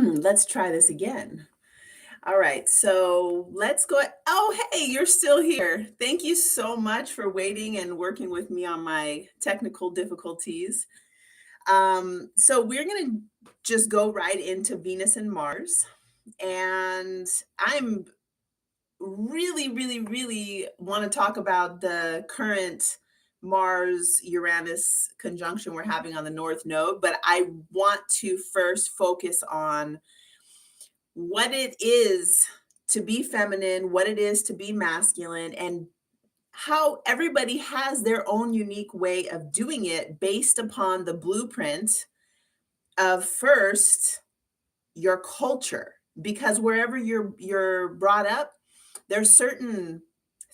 Let's try this again. All right, so let's go. Oh, hey, you're still here. Thank you so much for waiting and working with me on my technical difficulties. So we're going to just go right into Venus and Mars. And I'm really want to talk about the current Mars Uranus conjunction we're having on the North Node, but I want to first focus on what it is to be feminine, what it is to be masculine, and how everybody has their own unique way of doing it based upon the blueprint of first your culture. Because wherever you're brought up, there's certain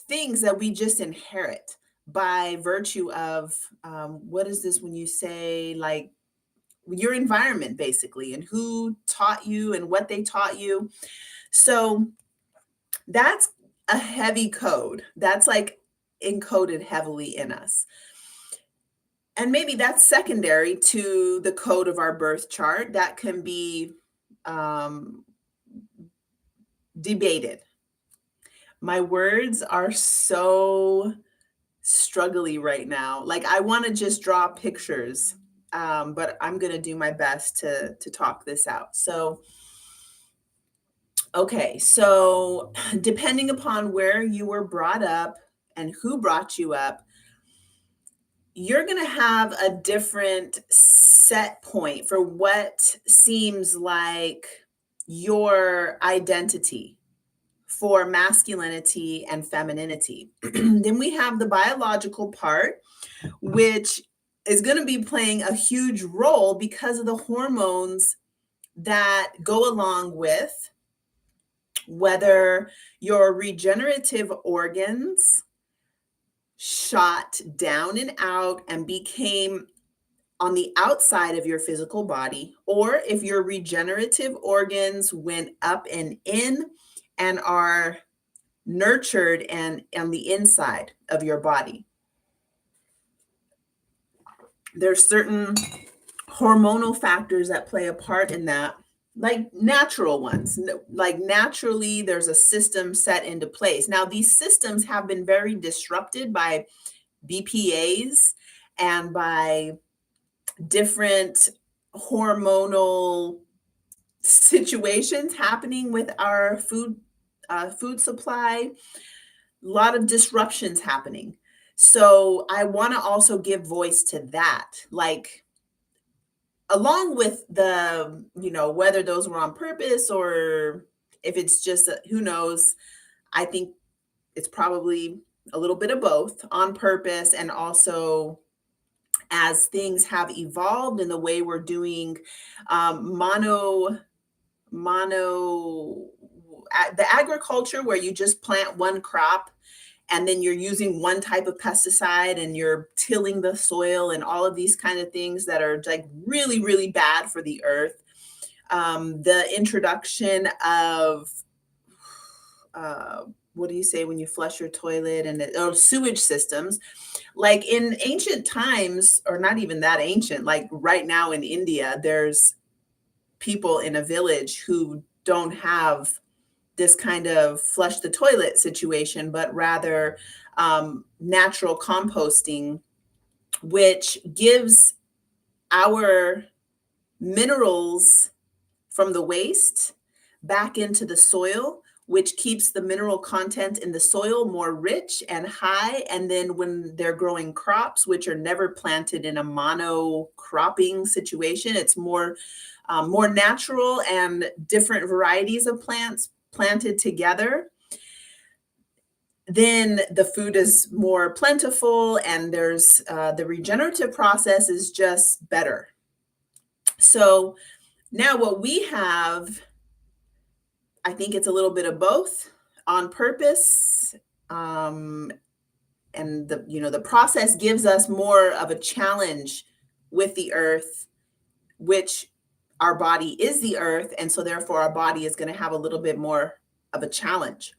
things that we just inherit by virtue of what is this when you say like your environment basically and who taught you and what they taught you. So that's a heavy code. That's like encoded heavily in us. And maybe that's secondary to the code of our birth chart that can be um, debated. My words are so struggly right now. Like I want to just draw pictures, but I'm gonna do my best to talk this out. So okay, so depending upon where you were brought up and who brought you up, you're going to have a different set point for what seems like your identity for masculinity and femininity. Then we have the biological part, which is going to be playing a huge role because of the hormones that go along with whether your regenerative organs shot down and out and became on the outside of your physical body, or if your regenerative organs went up and in and are nurtured and on the inside of your body. There's certain hormonal factors that play a part in that, like natural ones. Like naturally there's a system set into place. Now these systems have been very disrupted by BPAs and by different hormonal situations happening with our food supply. A lot of disruptions happening. So I want to also give voice to that, like along with the, whether those were on purpose or if it's just who knows. I think it's probably a little bit of both on purpose and also as things have evolved in the way we're doing mono the agriculture where you just plant one crop and then you're using one type of pesticide and you're tilling the soil and all of these kind of things that are like really bad for the earth. The introduction of what do you say when you flush your toilet and sewage systems, like in ancient times, or not even that ancient, like right now in India, there's people in a village who don't have this kind of flush the toilet situation, but rather natural composting, which gives our minerals from the waste back into the soil, which keeps the mineral content in the soil more rich and high. And then when they're growing crops, which are never planted in a mono cropping situation, it's more natural and different varieties of plants planted together, then the food is more plentiful and there's the regenerative process is just better. So now what we have, I think it's a little bit of both on purpose. And the process gives us more of a challenge with the earth, which our body is the earth. And so therefore our body is going to have a little bit more of a challenge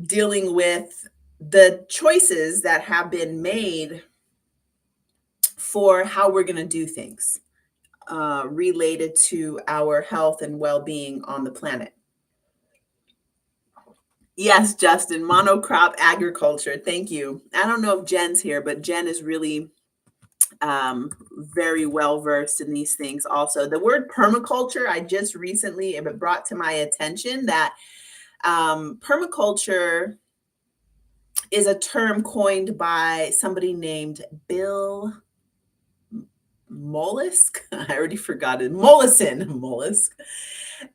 dealing with the choices that have been made for how we're going to do things. related to our health and well-being on the planet. Yes, Justin, monocrop agriculture. Thank you. I don't know if Jen's here, but Jen is really very well versed in these things also. The word permaculture, I just recently, it brought to my attention that permaculture is a term coined by somebody named Bill Mollusk. I already forgot it. Mollusk.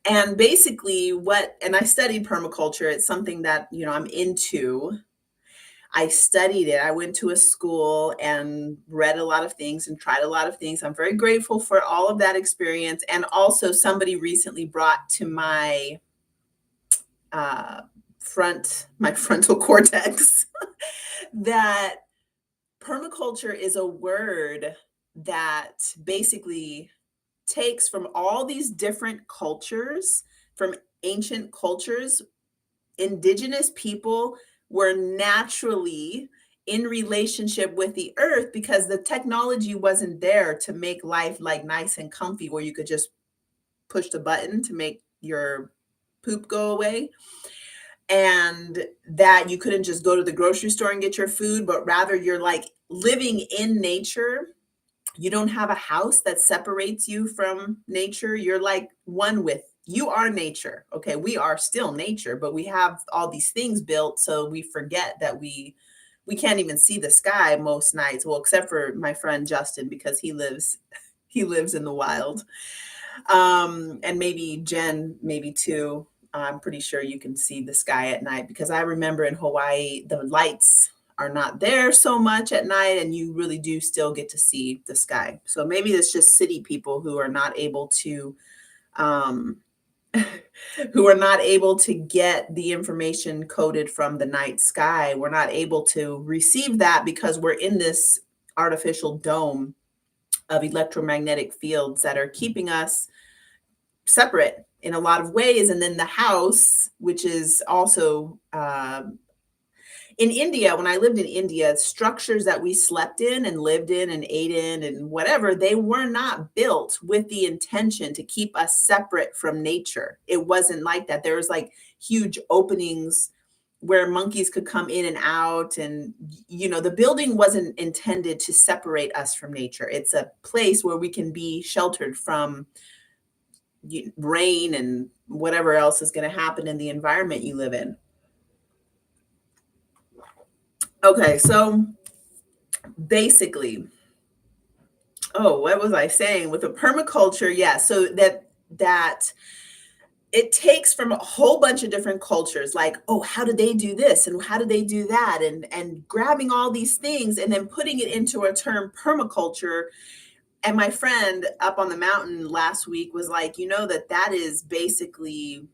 And basically and I studied permaculture. It's something that, I'm into. I studied it. I went to a school and read a lot of things and tried a lot of things. I'm very grateful for all of that experience. And also somebody recently brought to my uh, my frontal cortex that permaculture is a word that basically takes from all these different cultures, from ancient cultures. Indigenous people were naturally in relationship with the earth because the technology wasn't there to make life like nice and comfy where you could just push the button to make your poop go away, and that you couldn't just go to the grocery store and get your food, but rather you're like living in nature. You don't have a house that separates you from nature. You're like one with, you are nature. Okay, we are still nature, but we have all these things built so we forget that we can't even see the sky most nights. Well, except for my friend Justin, because he lives in the wild. And maybe Jen, maybe too. I'm pretty sure you can see the sky at night, because I remember in Hawaii, the lights are not there so much at night, and you really do still get to see the sky. So maybe it's just city people who are not able to, um, who are not able to get the information coded from the night sky. We're not able to receive that because we're in this artificial dome of electromagnetic fields that are keeping us separate in a lot of ways. And then the house, which is also in India, when I lived in India, structures that we slept in and lived in and ate in and whatever, they were not built with the intention to keep us separate from nature. It wasn't like that. There was like huge openings where monkeys could come in and out. And, the building wasn't intended to separate us from nature. It's a place where we can be sheltered from rain and whatever else is going to happen in the environment you live in. Okay, so basically, what was I saying with the permaculture? Yeah, so that it takes from a whole bunch of different cultures, like, how do they do this and how do they do that, and grabbing all these things and then putting it into a term permaculture. And my friend up on the mountain last week was like, that is basically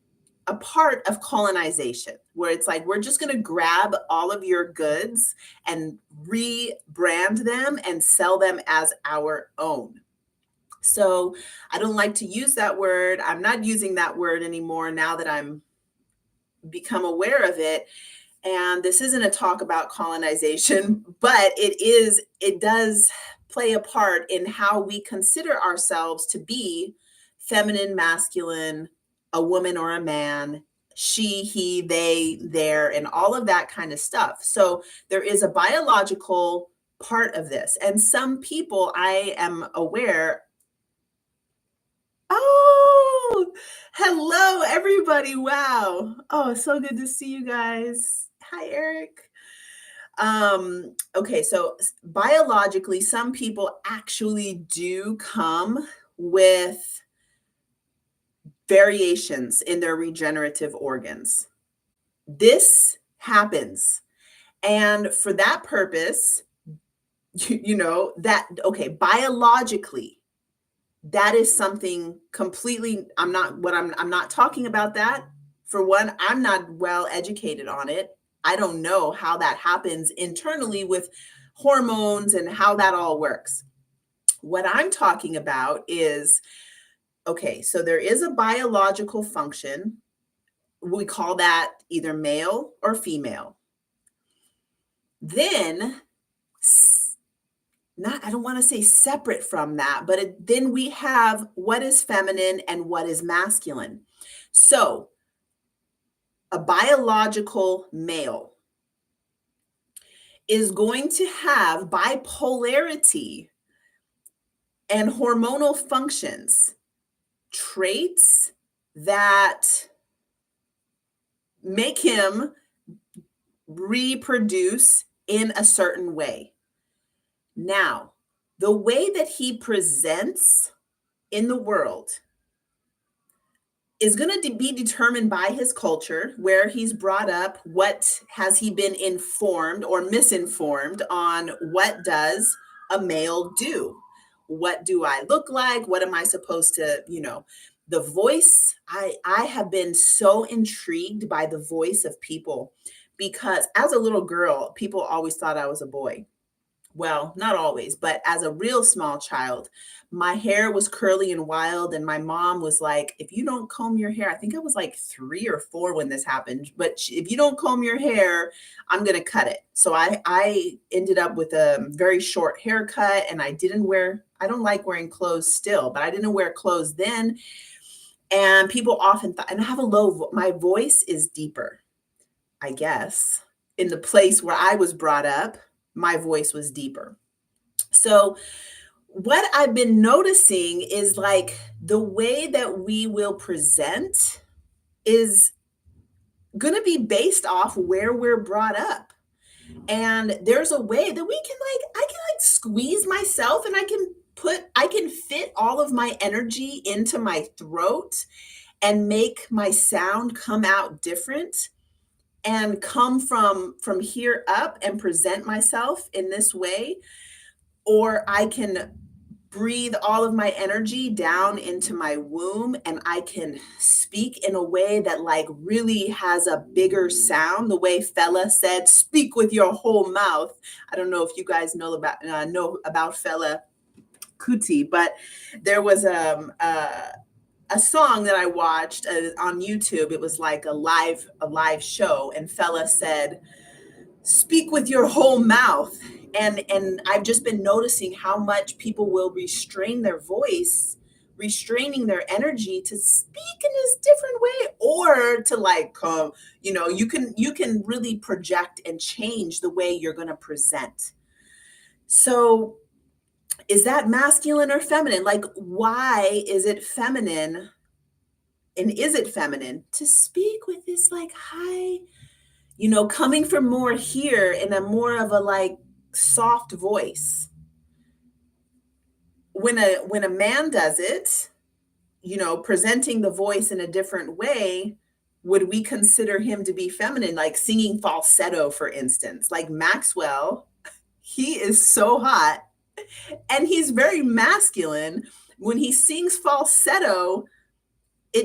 a part of colonization, where it's like, we're just going to grab all of your goods and rebrand them and sell them as our own. So I don't like to use that word. I'm not using that word anymore now that I'm become aware of it. And this isn't a talk about colonization, but it does play a part in how we consider ourselves to be feminine, masculine, a woman or a man, she, he, they, their, and all of that kind of stuff. So there is a biological part of this. And some people, I am aware. Oh, hello, everybody. Wow. Oh, so good to see you guys. Hi, Eric. Okay, so biologically, some people actually do come with variations in their regenerative organs. This happens. And for that purpose, biologically, that is something completely, I'm not talking about that. For one, I'm not well educated on it. I don't know how that happens internally with hormones and how that all works. What I'm talking about is, so there is a biological function. We call that either male or female. Then not, I don't want to say separate from that, but then we have what is feminine and what is masculine. So, a biological male is going to have bipolarity and hormonal functions, traits that make him reproduce in a certain way. Now, the way that he presents in the world is going to be determined by his culture, where he's brought up, what has he been informed or misinformed on, what does a male do? What do I look like? What am I supposed to, the voice? I have been so intrigued by the voice of people because as a little girl, people always thought I was a boy. Well, not always, but as a real small child, my hair was curly and wild, and my mom was like, "If you don't comb your hair," I think I was like 3 or 4 when this happened, but "If you don't comb your hair, I'm gonna cut it." So I ended up with a very short haircut, and I don't like wearing clothes still, but I didn't wear clothes then, and people often thought, and I have a my voice is deeper, I guess. In the place where I was brought up, my voice was deeper. So, what I've been noticing is like the way that we will present is going to be based off where we're brought up. And there's a way that we can I can squeeze myself, and I can fit all of my energy into my throat and make my sound come out different and come from here up and present myself in this way, or I can breathe all of my energy down into my womb and I can speak in a way that like really has a bigger sound, the way Fela said, speak with your whole mouth. I don't know if you guys know about Fela Kuti, but there was a song that I watched on YouTube. It was like a live show, and Fela said, "Speak with your whole mouth." And I've just been noticing how much people will restrain their voice, restraining their energy to speak in this different way, or to like you can really project and change the way you're going to present. So, is that masculine or feminine? Like, why is it feminine? And is it feminine to speak with this like high, coming from more here in a more of a like soft voice? When a man does it, presenting the voice in a different way, would we consider him to be feminine, like singing falsetto, for instance? Like Maxwell, he is so hot and he's very masculine. When he sings falsetto,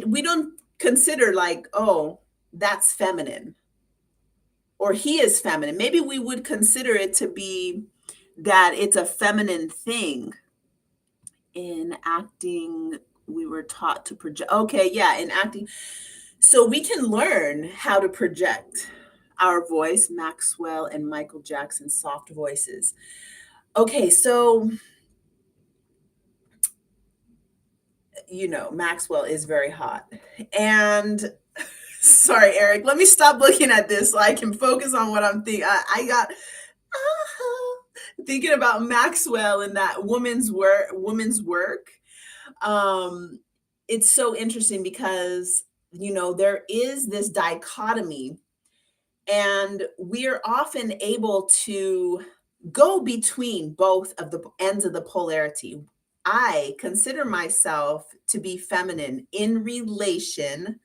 we don't consider like, oh, that's feminine, or he is feminine. Maybe we would consider it to be that it's a feminine thing. In acting, we were taught to project. Okay, yeah, in acting. So we can learn how to project our voice, Maxwell and Michael Jackson's soft voices. Okay, so Maxwell is very hot. And sorry, Eric, let me stop looking at this so I can focus on what I'm thinking. I got thinking about Maxwell and that woman's work. Um, it's so interesting because there is this dichotomy, and we're often able to go between both of the ends of the polarity. I consider myself to be feminine in relation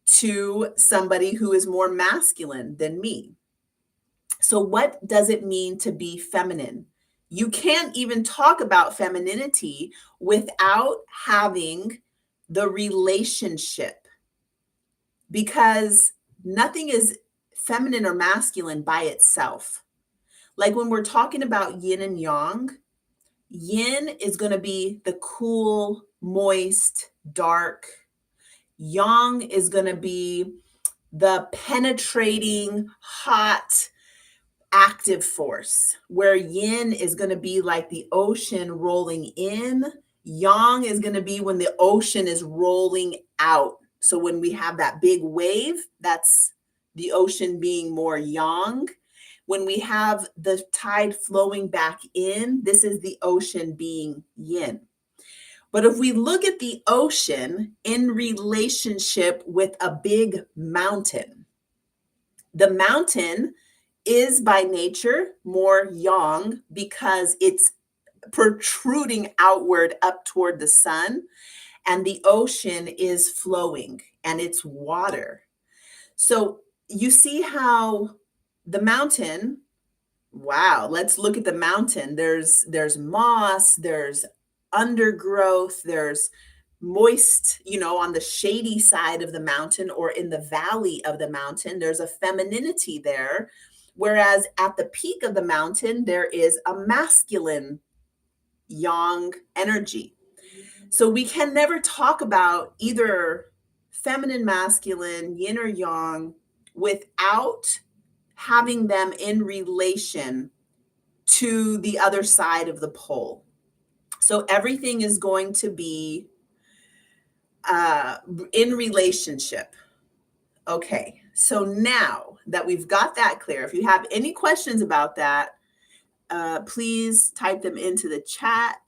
to somebody who is more masculine than me. So, what does it mean to be feminine? You can't even talk about femininity without having the relationship, because nothing is feminine or masculine by itself. Like when we're talking about yin and yang, yin is going to be the cool, moist, dark. Yang is going to be the penetrating, hot, active force, where yin is going to be like the ocean rolling in, yang is going to be when the ocean is rolling out. So when we have that big wave, that's the ocean being more yang. When we have the tide flowing back in, this is the ocean being yin. But if we look at the ocean in relationship with a big mountain, the mountain is by nature more yang because it's protruding outward up toward the sun, and the ocean is flowing and it's water. So you see how the mountain, wow, let's look at the mountain. There's moss, there's undergrowth, there's moist, on the shady side of the mountain or in the valley of the mountain, there's a femininity there. Whereas at the peak of the mountain, there is a masculine yang energy. So we can never talk about either feminine, masculine, yin or yang without having them in relation to the other side of the pole. So everything is going to be in relationship. Okay, so now that we've got that clear, if you have any questions about that, please type them into the chat.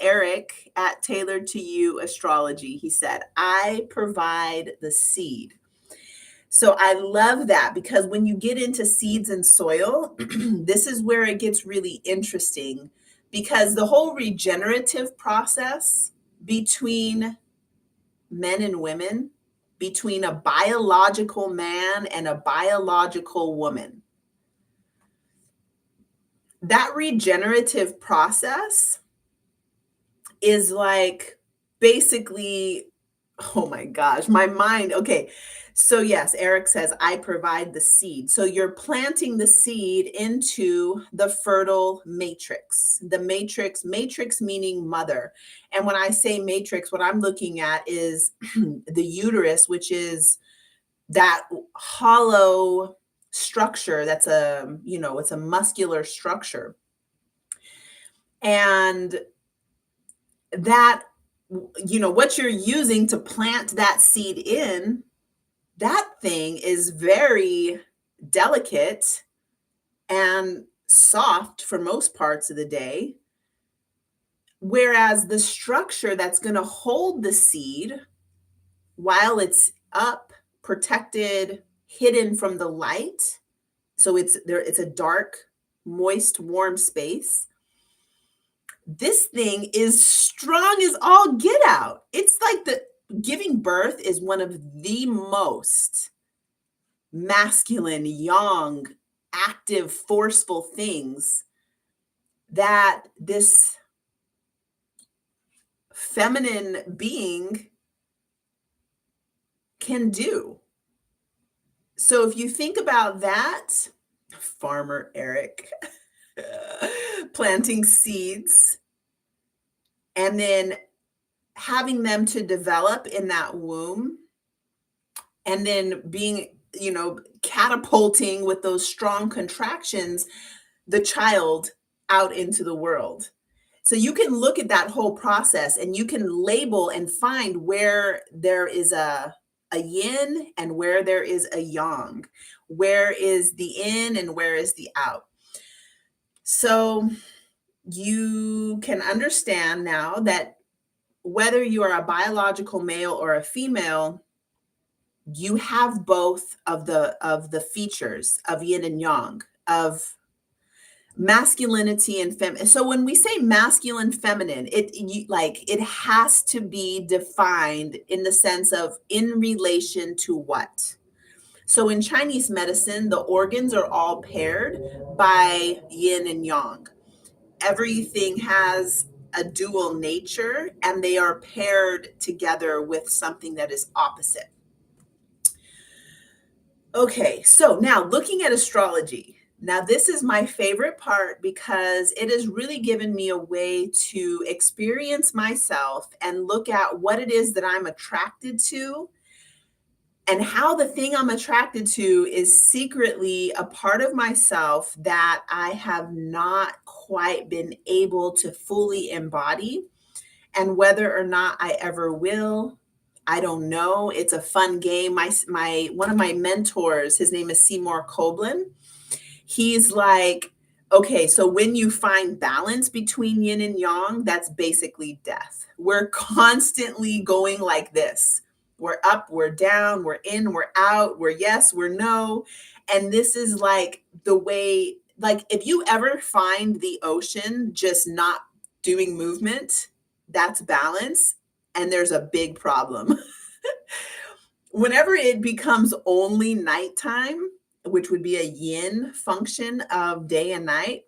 Eric at Tailored to You Astrology, he said, I provide the seed. So I love that, because when you get into seeds and soil, this is where it gets really interesting, because the whole regenerative process between men and women, between a biological man and a biological woman, that regenerative process is like basically, oh my gosh, my mind. Okay. So yes, Eric says, I provide the seed. So you're planting the seed into the fertile matrix. The matrix meaning mother. And when I say matrix, what I'm looking at is the uterus, which is that hollow structure. That's it's a muscular structure. And that, what you're using to plant that seed in, that thing is very delicate and soft for most parts of the day. Whereas the structure that's going to hold the seed while it's up, protected, hidden from the light, so it's a dark, moist, warm space. This thing is strong as all get out. It's like giving birth is one of the most masculine, yang, active, forceful things that this feminine being can do. So if you think about that, Farmer Eric, planting seeds and then having them to develop in that womb, and then being, catapulting with those strong contractions, the child out into the world. So you can look at that whole process and you can label and find where there is a yin and where there is a yang, where is the in and where is the out. So you can understand now that whether you are a biological male or a female, you have both of the features of yin and yang, of masculinity and feminine. So when we say masculine, feminine, it has to be defined in the sense of in relation to what. So in Chinese medicine, the organs are all paired by yin and yang. Everything has a dual nature and they are paired together with something that is opposite. Okay, so now looking at astrology. Now, this is my favorite part because it has really given me a way to experience myself and look at what it is that I'm attracted to And how the thing I'm attracted to is secretly a part of myself that I have not quite been able to fully embody. And whether or not I ever will, I don't know. It's a fun game. My one of my mentors, his name is Seymour Coblin. He's like, okay, so when you find balance between yin and yang, that's basically death. We're constantly going like this. We're up, we're down, we're in, we're out, we're yes, we're no. And this is like the way, like, if you ever find the ocean just not doing movement, that's balance. And there's a big problem. Whenever it becomes only nighttime, which would be a yin function of day and night,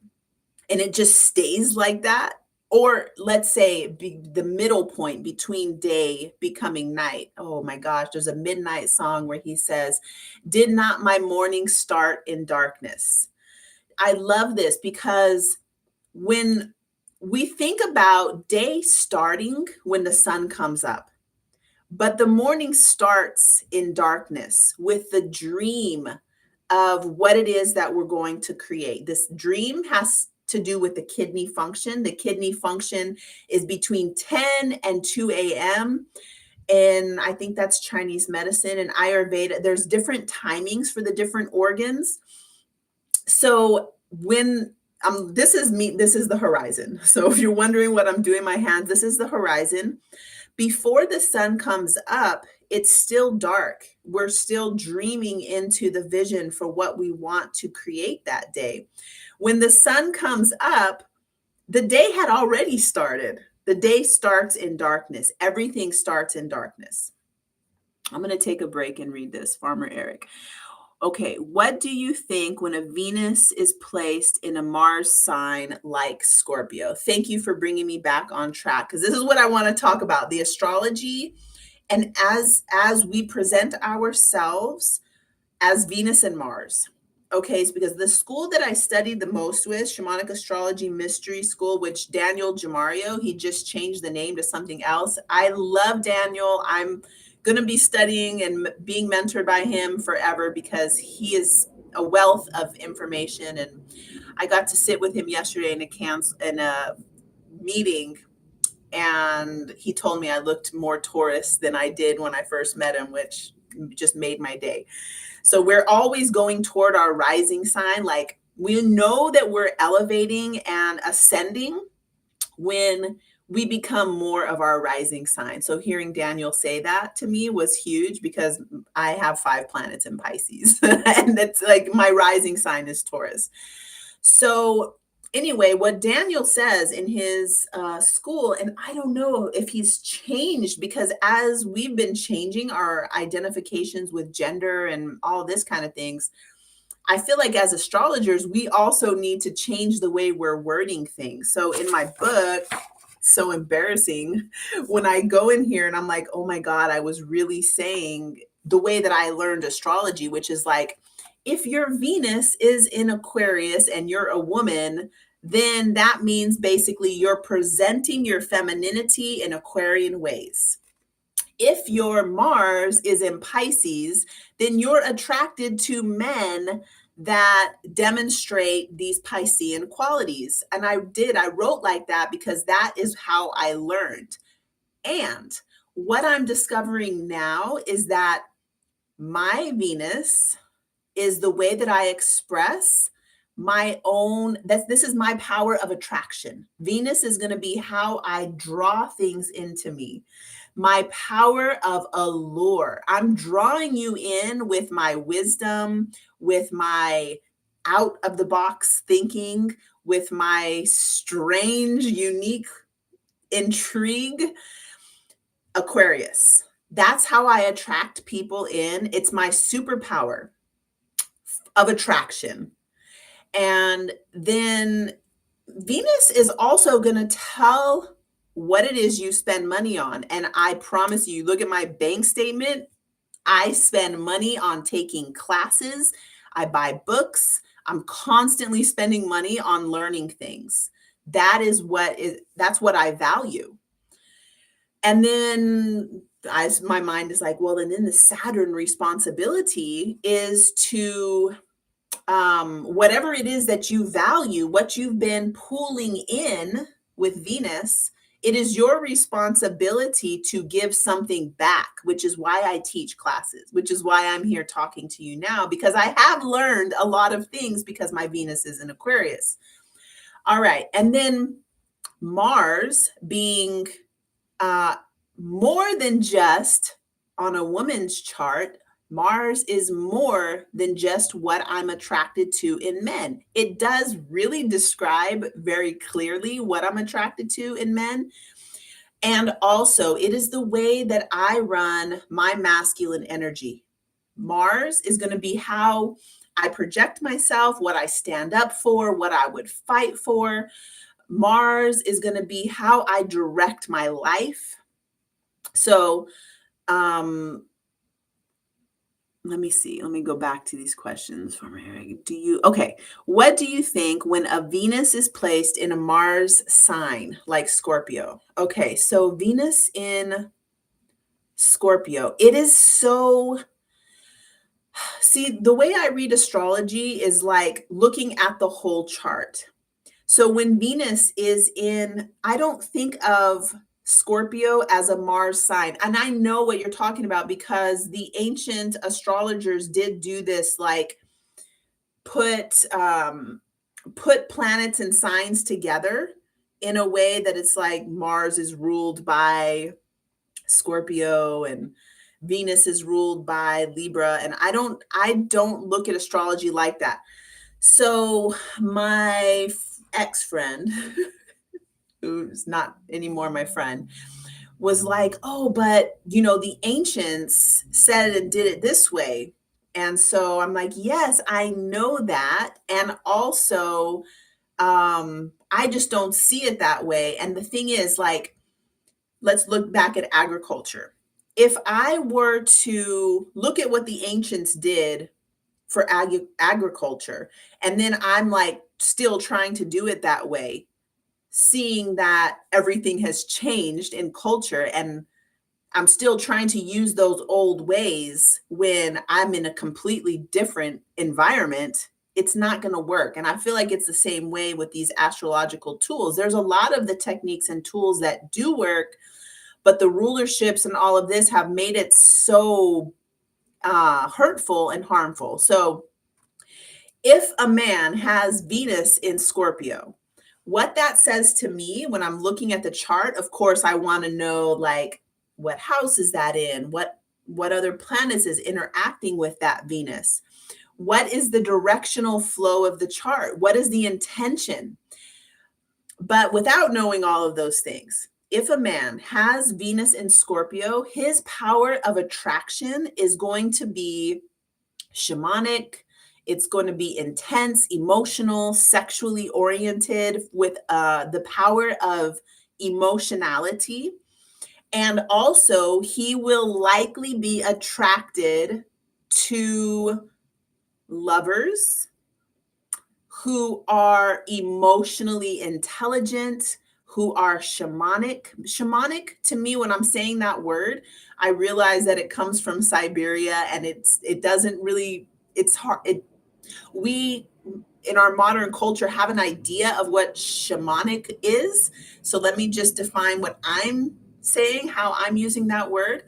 and it just stays like that, or let's say the middle point between day becoming night. Oh my gosh, there's a Midnight song where he says, "Did not my morning start in darkness?" I love this because when we think about day starting when the sun comes up, but the morning starts in darkness with the dream of what it is that we're going to create. This dream has to do with the kidney function. The kidney function is between 10 and 2 a.m. And I think that's Chinese medicine and Ayurveda. There's different timings for the different organs. So when this is me, this is the horizon. So if you're wondering what I'm doing in my hands, this is the horizon. Before the sun comes up, it's still dark. We're still dreaming into the vision for what we want to create that day. When the sun comes up, the day had already started. The day starts in darkness. Everything starts in darkness. I'm going to take a break and read this, Farmer Eric. Okay, what do you think when a Venus is placed in a Mars sign like Scorpio? Thank you for bringing me back on track because this is what I want to talk about, the astrology. And as we present ourselves as Venus and Mars. Okay, it's because the school that I studied the most with, Shamanic Astrology Mystery School, which Daniel Jamario, he just changed the name to something else. I love Daniel. I'm going to be studying and being mentored by him forever because he is a wealth of information. And I got to sit with him yesterday in a meeting, and he told me I looked more Taurus than I did when I first met him, which just made my day. So we're always going toward our rising sign. Like, we know that we're elevating and ascending when we become more of our rising sign. So hearing Daniel say that to me was huge because I have 5 planets in Pisces and it's like my rising sign is Taurus. So anyway, what Daniel says in his school, and I don't know if he's changed because as we've been changing our identifications with gender and all this kind of things, I feel like as astrologers, we also need to change the way we're wording things. So in my book, so embarrassing when I go in here and I'm like, oh my God, I was really saying the way that I learned astrology, which is like, if your Venus is in Aquarius and you're a woman, then that means basically you're presenting your femininity in Aquarian ways. If your Mars is in Pisces, then you're attracted to men that demonstrate these Piscean qualities. And I wrote like that because that is how I learned. And what I'm discovering now is that my Venus is the way that I express my own, this is my power of attraction. Venus is going to be how I draw things into me. My power of allure. I'm drawing you in with my wisdom, with my out of the box thinking, with my strange, unique intrigue. Aquarius. That's how I attract people in. It's my superpower of attraction. And then Venus is also going to tell what it is you spend money on. And I promise you, look at my bank statement. I spend money on taking classes. I buy books. I'm constantly spending money on learning things. That's what I value. And then my mind is like, well, and then the Saturn responsibility is to whatever it is that you value, what you've been pulling in with Venus, it is your responsibility to give something back, which is why I teach classes, which is why I'm here talking to you now, because I have learned a lot of things because my Venus is in Aquarius. All right. And then Mars being uh, more than just on a woman's chart. Mars is more than just what I'm attracted to in men. It does really describe very clearly what I'm attracted to in men. And also, it is the way that I run my masculine energy. Mars is going to be how I project myself, what I stand up for, what I would fight for. Mars is going to be how I direct my life. So, um, let me see. Let me go back to these questions from here. What do you think when a Venus is placed in a Mars sign like Scorpio? Okay, so Venus in Scorpio, it is so, see, the way I read astrology is like looking at the whole chart. So when Venus is in, I don't think of Scorpio as a Mars sign. And I know what you're talking about because the ancient astrologers did do this, like put put planets and signs together in a way that it's like Mars is ruled by Scorpio and Venus is ruled by Libra. And I don't look at astrology like that. So my ex-friend, who's not anymore my friend, was like, "Oh, but the ancients said and did it this way." And so I'm like, "Yes, I know that." And also, I just don't see it that way. And the thing is, like, let's look back at agriculture. If I were to look at what the ancients did for agriculture, and then I'm like still trying to do it that way, seeing that everything has changed in culture and I'm still trying to use those old ways when I'm in a completely different environment, it's not going to work. And I feel like it's the same way with these astrological tools. There's a lot of the techniques and tools that do work, but the rulerships and all of this have made it so hurtful and harmful. So if a man has Venus in Scorpio, what that says to me when I'm looking at the chart, of course, I want to know, like, what house is that in? What other planets is interacting with that Venus? What is the directional flow of the chart? What is the intention? But without knowing all of those things, if a man has Venus in Scorpio, his power of attraction is going to be shamanic. It's going to be intense, emotional, sexually oriented with the power of emotionality. And also, he will likely be attracted to lovers who are emotionally intelligent, who are shamanic. Shamanic, to me, when I'm saying that word, I realize that it comes from Siberia and it doesn't really, it's hard. We in our modern culture have an idea of what shamanic is. So let me just define what I'm saying, how I'm using that word.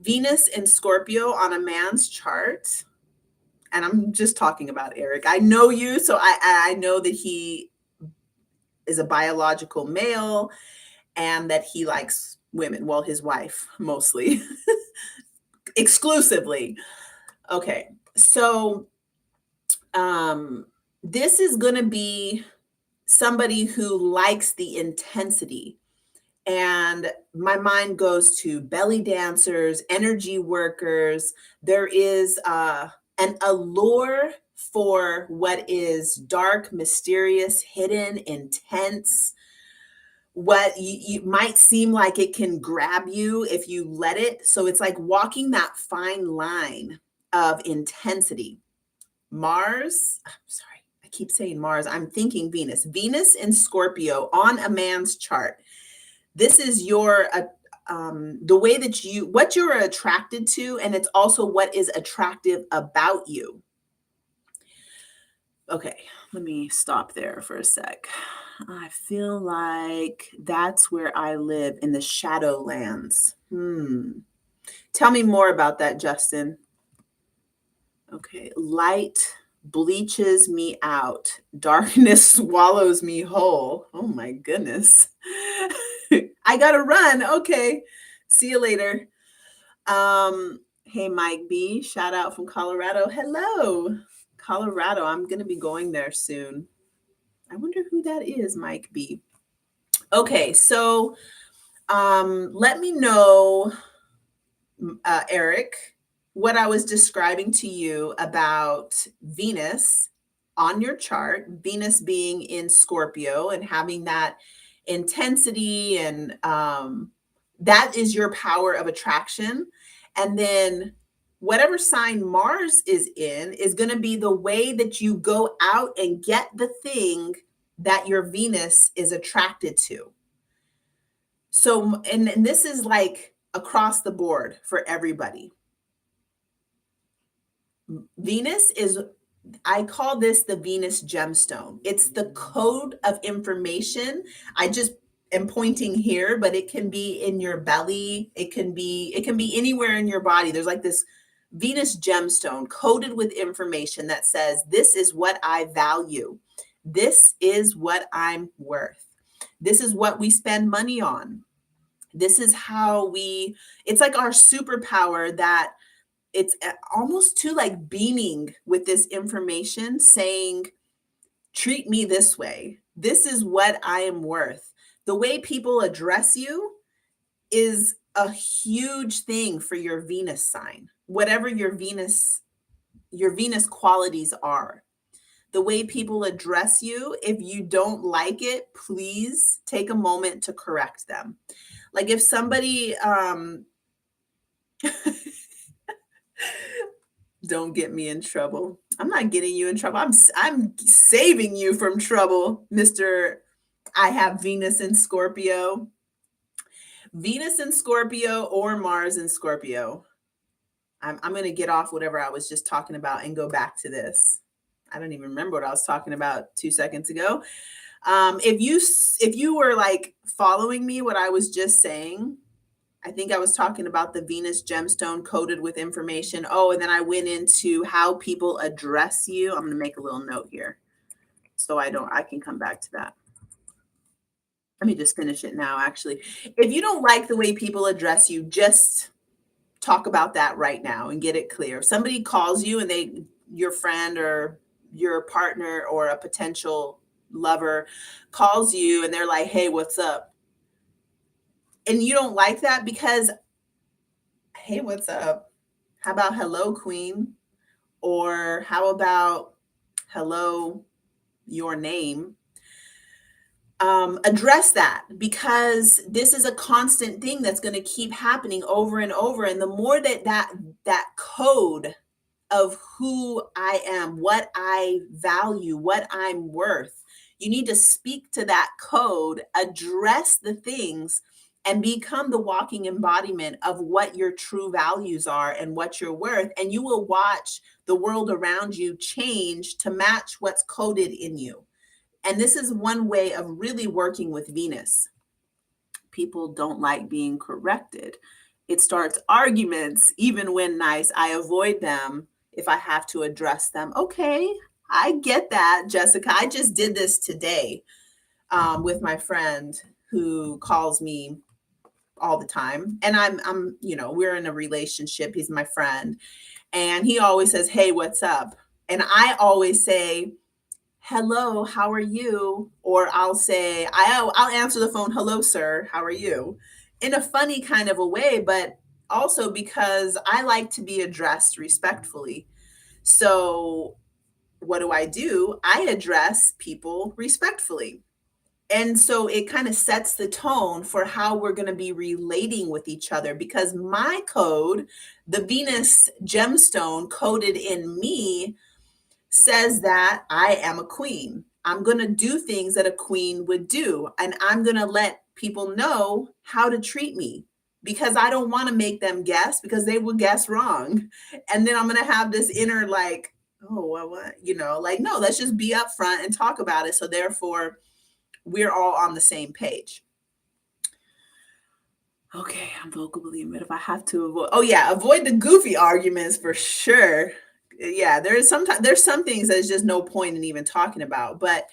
Venus in Scorpio on a man's chart, and I'm just talking about Eric. I know you, so I know that he is a biological male and that he likes women. Well, his wife mostly, exclusively. Okay, so this is going to be somebody who likes the intensity. And my mind goes to belly dancers, energy workers. There is an allure for what is dark, mysterious, hidden, intense. What you might seem like it can grab you if you let it. So it's like walking that fine line of intensity. Sorry, I keep saying Mars. I'm thinking Venus. Venus in Scorpio on a man's chart. This is the way that what you're attracted to, and it's also what is attractive about you. Okay, let me stop there for a sec. I feel like that's where I live in the Shadowlands. Tell me more about that, Justin. Okay, light bleaches me out. Darkness swallows me whole. Oh my goodness. I gotta run. Okay. See you later. Hey Mike B, shout out from Colorado. Hello. Colorado. I'm gonna be going there soon. I wonder who that is, Mike B. Okay, so let me know, Eric, what I was describing to you about Venus on your chart, Venus being in Scorpio and having that intensity, and that is your power of attraction. And then whatever sign Mars is in is going to be the way that you go out and get the thing that your Venus is attracted to. So, and this is like across the board for everybody. Venus is, I call this the Venus gemstone. It's the code of information. I just am pointing here, but it can be in your belly. It can be anywhere in your body. There's like this Venus gemstone coded with information that says, this is what I value. This is what I'm worth. This is what we spend money on. This is how it's like our superpower, that it's almost too like beaming with this information saying, treat me this way. This is what I am worth. The way people address you is a huge thing for your Venus sign. Whatever your Venus qualities are. The way people address you, if you don't like it, please take a moment to correct them. Like if somebody don't get me in trouble. I'm not getting you in trouble. I'm saving you from trouble, Mr. I have Venus in Scorpio. Venus in Scorpio or Mars in Scorpio. I'm going to get off whatever I was just talking about and go back to this. I don't even remember what I was talking about 2 seconds ago. If you were like following me, what I was just saying, I think I was talking about the Venus gemstone coded with information. Oh, and then I went into how people address you. I'm going to make a little note here so I can come back to that. Let me just finish it now, actually. If you don't like the way people address you, just talk about that right now and get it clear. If somebody calls you and your friend or your partner or a potential lover calls you and they're like, hey, what's up? And you don't like that because, hey, what's up? How about hello, queen? Or how about hello, your name? Address that, because this is a constant thing that's going to keep happening over and over. And the more that code of who I am, what I value, what I'm worth, you need to speak to that code, address the things, and become the walking embodiment of what your true values are and what you're worth. And you will watch the world around you change to match what's coded in you. And this is one way of really working with Venus. People don't like being corrected. It starts arguments, even when nice. I avoid them if I have to address them. Okay, I get that, Jessica. I just did this today with my friend who calls me all the time. And we're in a relationship. He's my friend. And he always says, hey, what's up? And I always say, hello, how are you? Or I'll say, I'll answer the phone, hello, sir, how are you? In a funny kind of a way, but also because I like to be addressed respectfully. So what do? I address people respectfully. And so it kind of sets the tone for how we're going to be relating with each other, because my code, the Venus gemstone coded in me, says that I am a queen. I'm going to do things that a queen would do. And I'm going to let people know how to treat me because I don't want to make them guess because they will guess wrong. And then I'm going to have this inner like, oh, well, what? Like, no, let's just be upfront and talk about it. So therefore, we're all on the same page. Okay, I'm vocally but if I have to avoid the goofy arguments for sure. Yeah, there's some things there's just no point in even talking about, but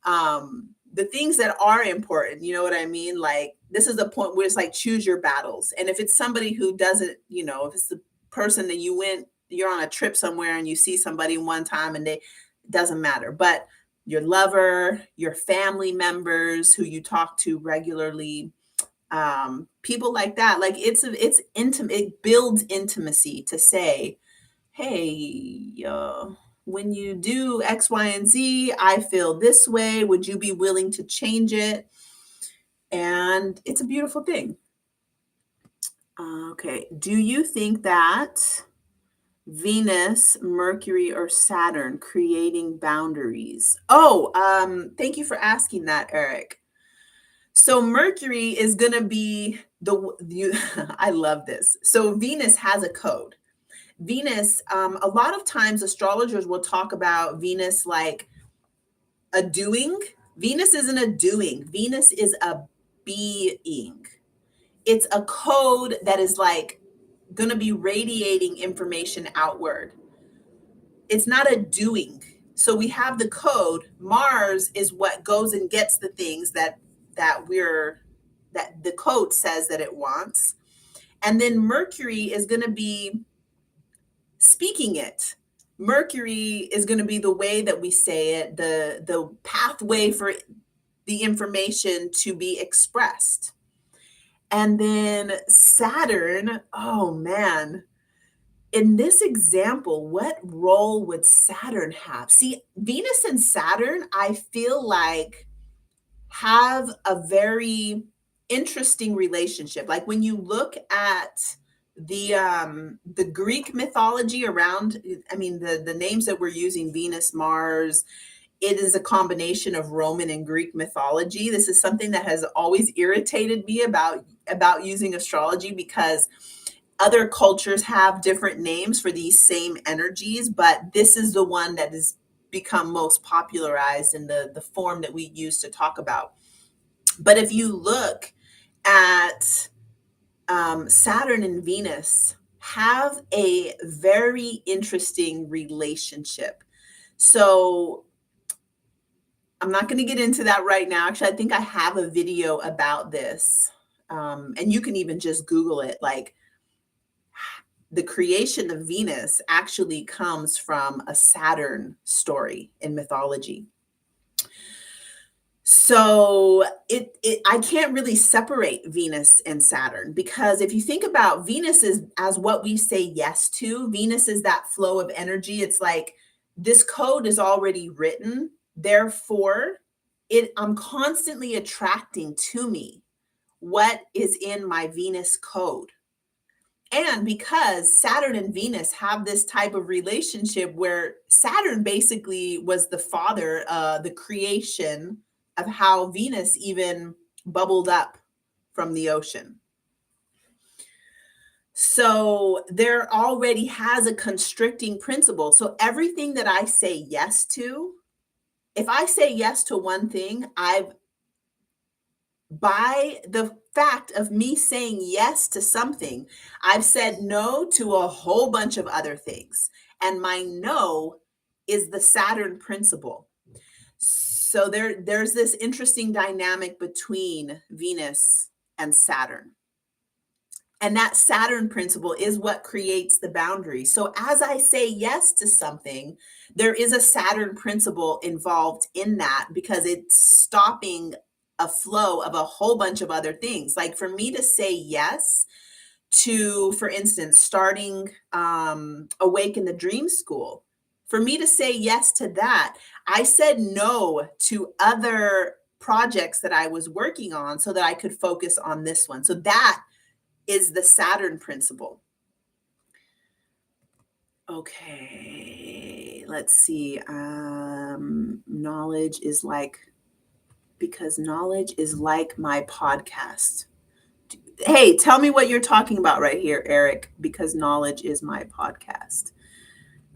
the things that are important, you know what I mean? Like this is the point where it's like choose your battles. And if it's somebody who doesn't, if it's the person that you're on a trip somewhere and you see somebody one time and it doesn't matter. But your lover, your family members who you talk to regularly, people like that, like it's intimate, it builds intimacy to say, hey, when you do X, Y, and Z, I feel this way, would you be willing to change it? And it's a beautiful thing. Okay, do you think that Venus, Mercury, or Saturn creating boundaries? Thank you for asking that, Eric. So Mercury is going to be I love this. So Venus has a code. Venus, a lot of times astrologers will talk about Venus like a doing. Venus isn't a doing. Venus is a being. It's a code that is like going to be radiating information outward. It's not a doing. So we have the code. Mars is what goes and gets the things that the code says that it wants. And then Mercury is going to be speaking it. Mercury is going to be the way that we say it, the pathway for the information to be expressed. And then Saturn, oh man, in this example, what role would Saturn have? See, Venus and Saturn, I feel like have a very interesting relationship. Like when you look at the Greek mythology around, I mean the names that we're using, Venus, Mars, it is a combination of Roman and Greek mythology. This is something that has always irritated me about using astrology because other cultures have different names for these same energies, but this is the one that has become most popularized in the form that we use to talk about. But if you look at Saturn and Venus have a very interesting relationship. So I'm not going to get into that right now. Actually, I think I have a video about this. And you can even just Google it. Like the creation of Venus actually comes from a Saturn story in mythology. So I can't really separate Venus and Saturn because if you think about Venus as what we say yes to, Venus is that flow of energy. It's like this code is already written. Therefore, I'm constantly attracting to me what is in my Venus code. And because Saturn and Venus have this type of relationship where Saturn basically was the father, the creation of how Venus even bubbled up from the ocean. So there already has a constricting principle. So everything that I say yes to, if I say yes to one thing, by the fact of me saying yes to something, I've said no to a whole bunch of other things. And my no is the Saturn principle. So there's this interesting dynamic between Venus and Saturn. And that Saturn principle is what creates the boundary. So as I say yes to something, there is a Saturn principle involved in that because it's stopping a flow of a whole bunch of other things. Like for me to say yes to, for instance, starting Awake in the Dream School, for me to say yes to that, I said no to other projects that I was working on so that I could focus on this one. So that is the Saturn principle. Okay, let's see. Knowledge is like Because knowledge is like my podcast. Hey, tell me what you're talking about right here, Eric. Because knowledge is my podcast.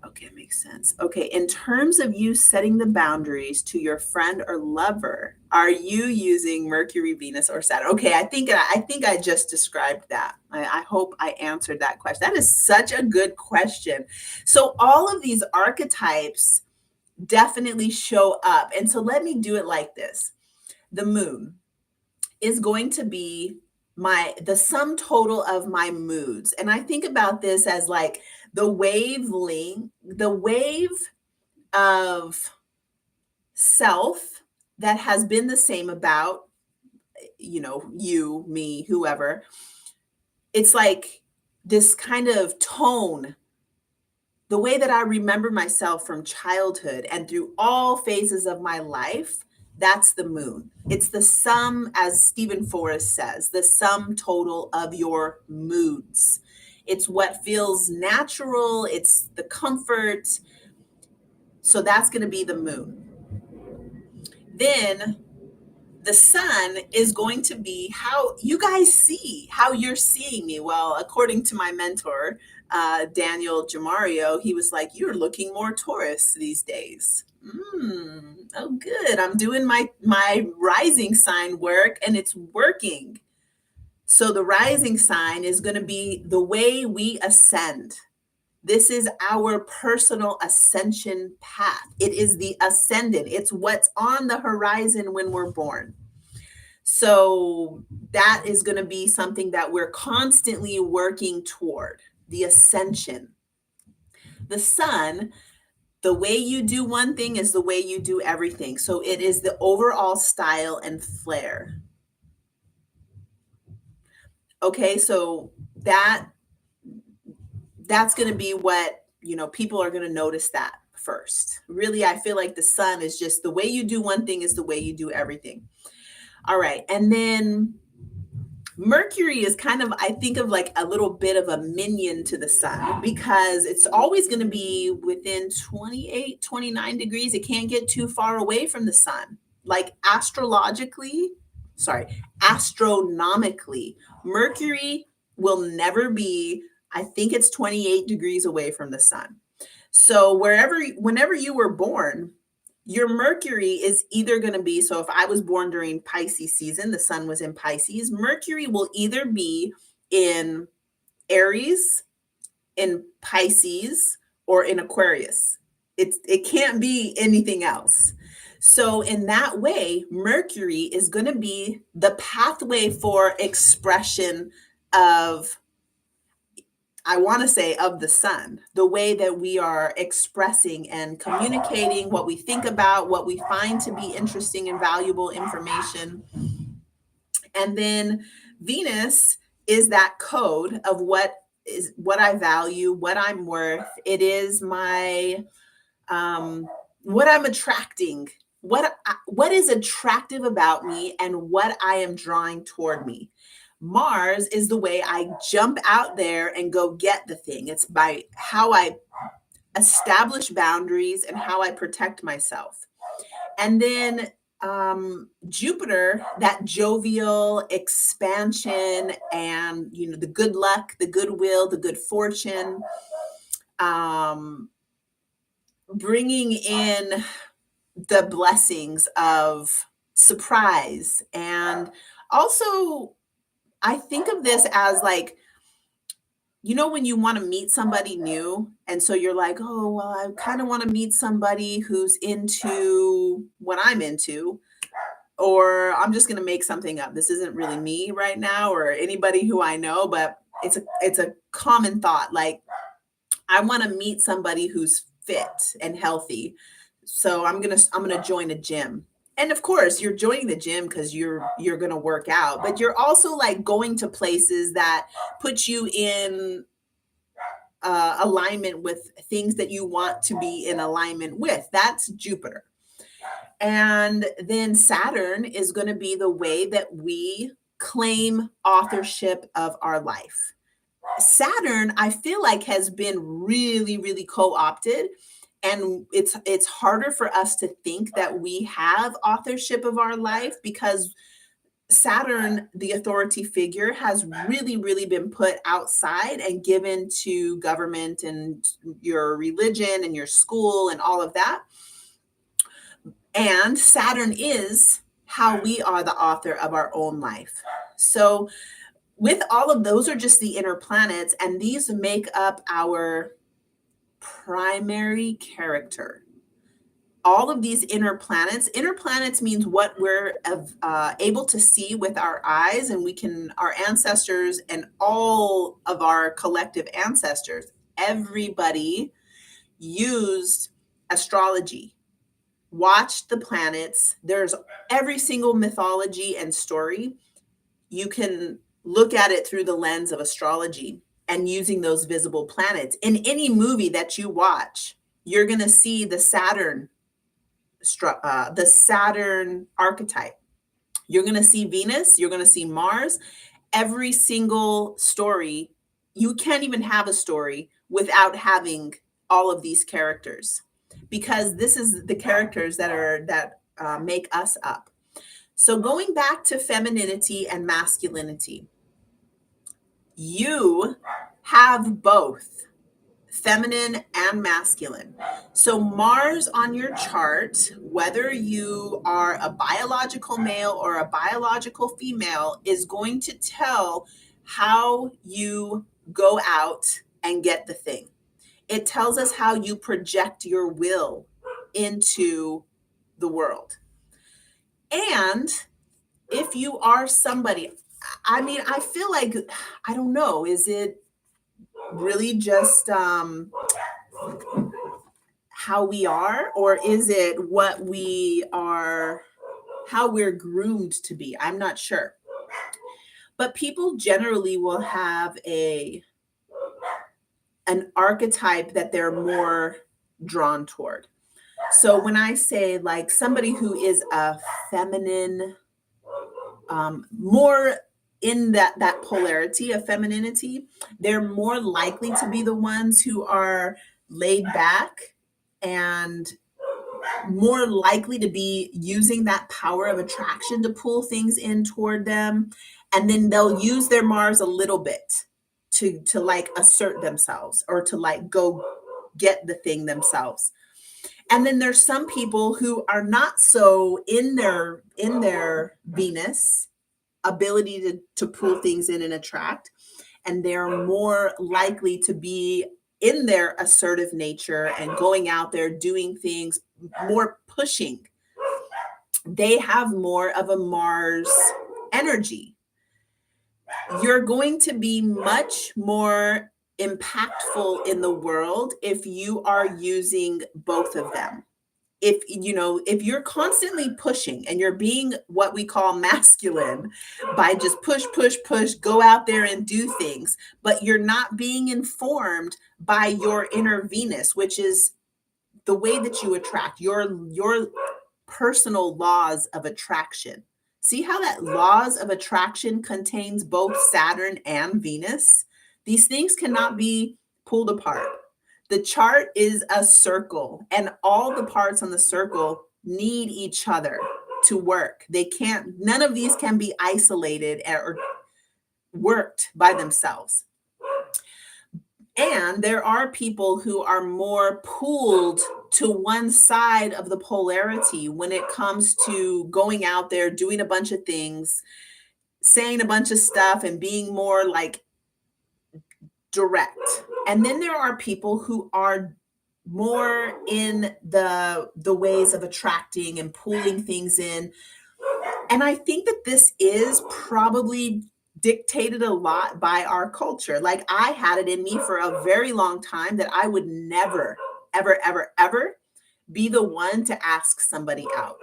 Okay, makes sense. Okay, in terms of you setting the boundaries to your friend or lover, are you using Mercury, Venus, or Saturn? Okay, I think I just described that. I hope I answered that question. That is such a good question. So all of these archetypes definitely show up. And so let me do it like this. The moon is going to be the sum total of my moods. And I think about this as like the wave of self that has been the same about, you, me, whoever. It's like this kind of tone, the way that I remember myself from childhood and through all phases of my life. That's the moon. It's the sum, as Stephen Forrest says, the sum total of your moods. It's what feels natural, it's the comfort. So that's going to be the moon. Then the sun is going to be how you guys see, how you're seeing me. Well, according to my mentor, Daniel Jamario, he was like, "You're looking more Taurus these days." Oh, good. I'm doing my rising sign work, and it's working. So the rising sign is going to be the way we ascend. This is our personal ascension path. It is the ascendant. It's what's on the horizon when we're born. So that is going to be something that we're constantly working toward, the ascension. The sun, the way you do one thing is the way you do everything. So it is the overall style and flair. Okay, so that's going to be what, people are going to notice that first. Really, I feel like the sun is just the way you do one thing is the way you do everything. All right. And then Mercury is kind of, I think of like a little bit of a minion to the sun because it's always going to be within 28, 29 degrees. It can't get too far away from the sun. Like astronomically, Mercury will never be, I think it's 28 degrees away from the sun. So whenever you were born, your Mercury is either going to be, so if I was born during Pisces season, the sun was in Pisces, Mercury will either be in Aries, in Pisces, or in Aquarius. It can't be anything else. So in that way, Mercury is going to be the pathway for expression of, I want to say, of the sun, the way that we are expressing and communicating what we think about, what we find to be interesting and valuable information. And then Venus is that code of what I value, what I'm worth. It is my what I'm attracting, what is attractive about me and what I am drawing toward me. Mars is the way I jump out there and go get the thing. It's by how I establish boundaries and how I protect myself. And then Jupiter, that jovial expansion and, the good luck, the goodwill, the good fortune, bringing in the blessings of surprise. And also, I think of this as like, when you want to meet somebody new, and so you're like, oh, well, I kind of want to meet somebody who's into what I'm into, or I'm just going to make something up. This isn't really me right now or anybody who I know, but it's a common thought. Like, I want to meet somebody who's fit and healthy. So I'm going to join a gym. And of course, you're joining the gym because you're going to work out, but you're also like going to places that put you in alignment with things that you want to be in alignment with. That's Jupiter. And then Saturn is going to be the way that we claim authorship of our life. Saturn, I feel like, has been really, really co-opted And it's harder for us to think that we have authorship of our life because Saturn, the authority figure, has really, really been put outside and given to government and your religion and your school and all of that. And Saturn is how we are the author of our own life. So, with all of those are just the inner planets, and these make up our primary character. All of these inner planets means what we're able to see with our eyes, and our ancestors and all of our collective ancestors, everybody used astrology, watched the planets. There's every single mythology and story. You can look at it through the lens of astrology and using those visible planets. In any movie that you watch, you're going to see the Saturn archetype. You're going to see Venus, you're going to see Mars. Every single story, you can't even have a story without having all of these characters, because this is the characters that make us up. So going back to femininity and masculinity, you have both feminine and masculine. So Mars on your chart, whether you are a biological male or a biological female, is going to tell how you go out and get the thing. It tells us how you project your will into the world. And if you are somebody, I mean, I feel like, I don't know, is it really just how we are, or is it what we are, how we're groomed to be? I'm not sure. But people generally will have an archetype that they're more drawn toward. So when I say like somebody who is a feminine, more in that polarity of femininity, they're more likely to be the ones who are laid back and more likely to be using that power of attraction to pull things in toward them. And then they'll use their Mars a little bit to like assert themselves or to like go get the thing themselves. And then there's some people who are not so in their Venus ability to pull things in and attract, and they're more likely to be in their assertive nature and going out there doing things, more pushing. They have more of a Mars energy. You're going to be much more impactful in the world if you are using both of them. If you're constantly pushing and you're being what we call masculine by just push, go out there and do things, but you're not being informed by your inner Venus, which is the way that you attract your personal laws of attraction. See how that laws of attraction contains both Saturn and Venus? These things cannot be pulled apart. The chart is a circle, and all the parts on the circle need each other to work. None of these can be isolated or worked by themselves. And there are people who are more pulled to one side of the polarity when it comes to going out there, doing a bunch of things, saying a bunch of stuff, and being more like direct. And then there are people who are more in the ways of attracting and pulling things in. And I think that this is probably dictated a lot by our culture. Like I had it in me for a very long time that I would never, ever, ever, ever be the one to ask somebody out.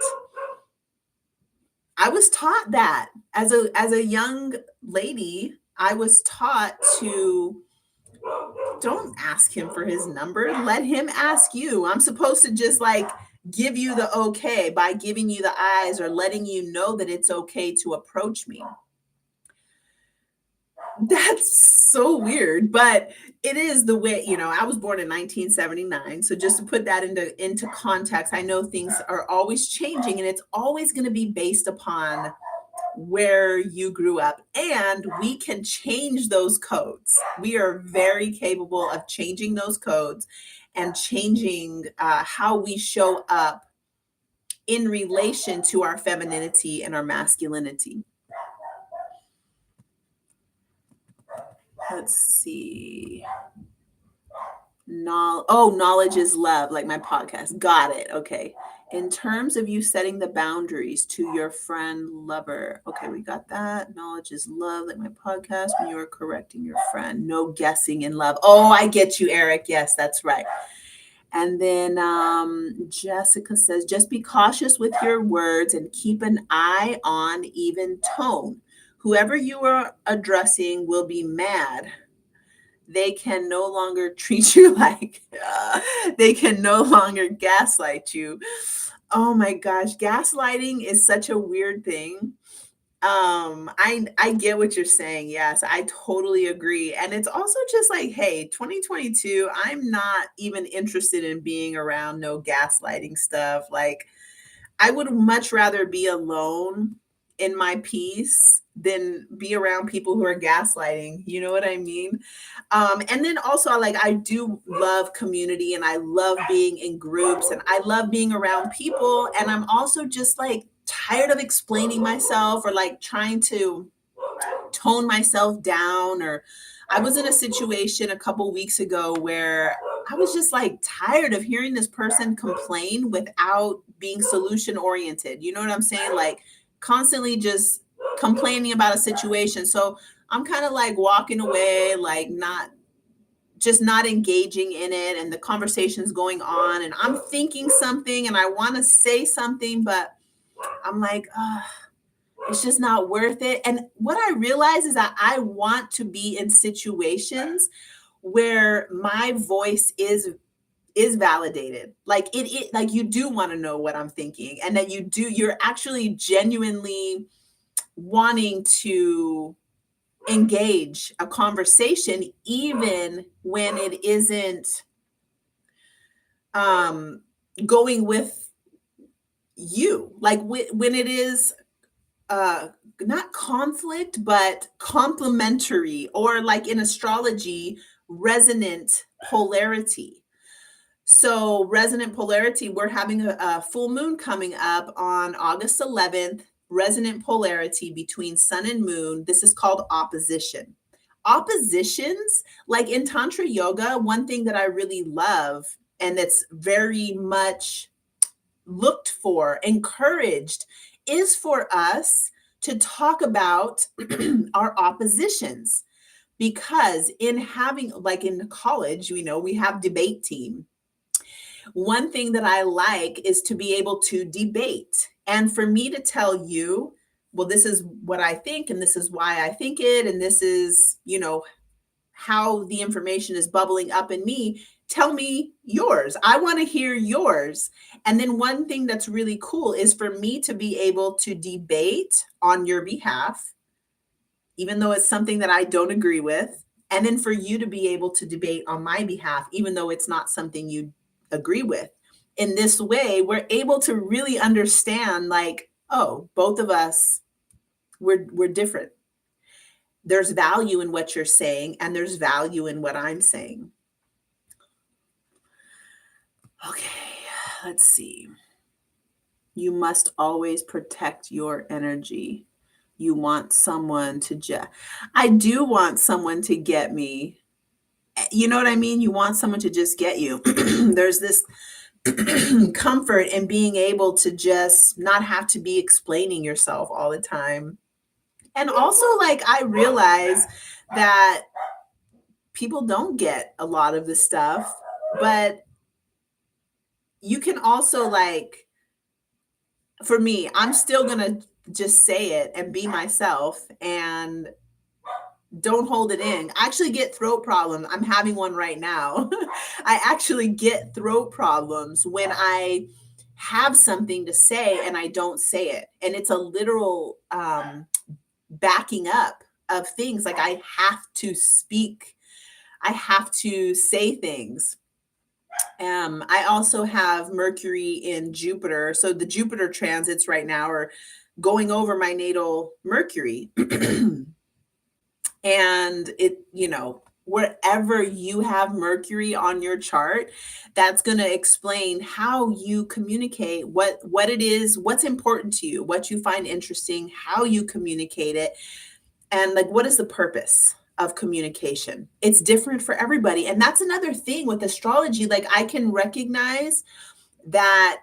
I was taught that as a young lady. I was taught to don't ask him for his number. Let him ask you. I'm supposed to just like give you the okay by giving you the eyes or letting you know that it's okay to approach me. That's so weird. But it is the way, I was born in 1979. So just to put that into context, I know things are always changing and it's always going to be based upon where you grew up, and we can change those codes. We are very capable of changing those codes and changing how we show up in relation to our femininity and our masculinity. Let's see. Knowledge is love, like my podcast. Got it. Okay. In terms of you setting the boundaries to your friend, lover. Okay, we got that. Knowledge is love, like my podcast. When you are correcting your friend, no guessing in love. Oh, I get you, Eric. Yes, that's right. And then Jessica says, just be cautious with your words and keep an eye on even tone. Whoever you are addressing will be mad. They can no longer treat you like they can no longer gaslight you. Oh my gosh, gaslighting is such a weird thing. I get what you're saying. Yes, I totally agree. And it's also just like, hey, 2022, I'm not even interested in being around no gaslighting stuff. Like, I would much rather be alone in my peace than be around people who are gaslighting. You know what I mean? And then also, I do love community and I love being in groups and I love being around people. And I'm also just like tired of explaining myself or like trying to tone myself down. Or I was in a situation a couple weeks ago where I was just like tired of hearing this person complain without being solution oriented. You know what I'm saying? Like constantly just complaining about a situation. So I'm kind of like walking away, like not engaging in it, and the conversation's going on and I'm thinking something and I want to say something, but I'm like, it's just not worth it. And what I realize is that I want to be in situations where my voice is validated. Like it like you do want to know what I'm thinking, and that you're actually genuinely wanting to engage a conversation even when it isn't um going with you. Like when it is uh not conflict but complementary, or like in astrology, resonant polarity. So resonant polarity, we're having a full moon coming up on August 11th. Resonant polarity between sun and moon. This is called opposition. Oppositions, like in tantra yoga, one thing that I really love and that's very much looked for, encouraged, is for us to talk about our oppositions. Because in having, like in college, we have debate team. One thing that I like is to be able to debate. And for me to tell you, well, this is what I think, and this is why I think it, and this is, how the information is bubbling up in me. Tell me yours. I want to hear yours. And then one thing that's really cool is for me to be able to debate on your behalf, even though it's something that I don't agree with. And then for you to be able to debate on my behalf, even though it's not something you agree with. In this way, we're able to really understand, like, oh, both of us, we're different. There's value in what you're saying, and there's value in what I'm saying. Okay, let's see. You must always protect your energy. You want someone to I do want someone to get me. You know what I mean? You want someone to just get you. There's this comfort in being able to just not have to be explaining yourself all the time. And also, like, I realize that people don't get a lot of the stuff, but you can also, like, for me, I'm still going to just say it and be myself and don't hold it in. I actually get throat problems. I'm having one right now. I actually get throat problems when I have something to say and I don't say it. And it's a literal backing up of things. Like I have to speak I have to say things. I also have Mercury in Jupiter. So the Jupiter transits right now are going over my natal Mercury. And wherever you have Mercury on your chart, that's going to explain how you communicate, what it is, what's important to you, what you find interesting, how you communicate it, and like what is the purpose of communication. It's different for everybody. And that's another thing with astrology. Like I can recognize that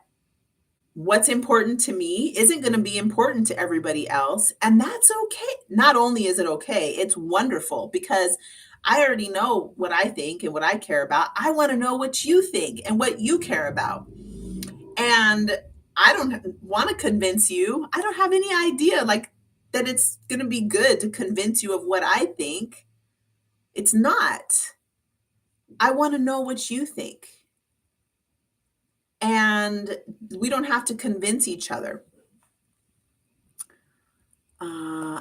what's important to me isn't going to be important to everybody else. And that's okay. Not only is it okay, it's wonderful because I already know what I think and what I care about. I want to know what you think and what you care about. And I don't want to convince you. I don't have any idea like that it's going to be good to convince you of what I think. It's not. I want to know what you think. And we don't have to convince each other.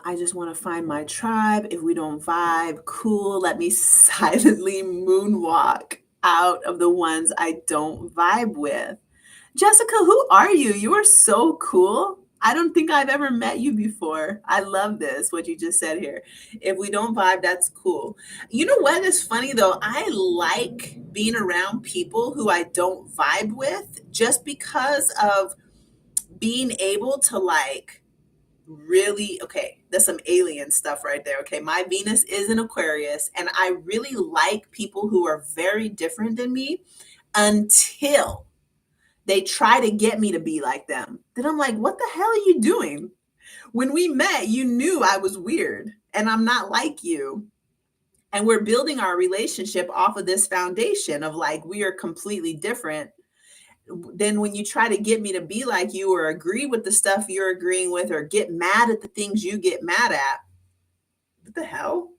I just want to find my tribe. If we don't vibe, cool. Let me silently moonwalk out of the ones I don't vibe with. Jessica, who are you? You are so cool. I don't think I've ever met you before. I love this, what you just said here. If we don't vibe, that's cool. You know what is funny though? I like being around people who I don't vibe with just because of being able to like really, okay, there's some alien stuff right there. Okay, my Venus is in Aquarius, and I really like people who are very different than me until they try to get me to be like them. Then I'm like, what the hell are you doing? When we met, you knew I was weird and I'm not like you. And we're building our relationship off of this foundation of like, we are completely different. Then when you try to get me to be like you or agree with the stuff you're agreeing with or get mad at the things you get mad at, what the hell?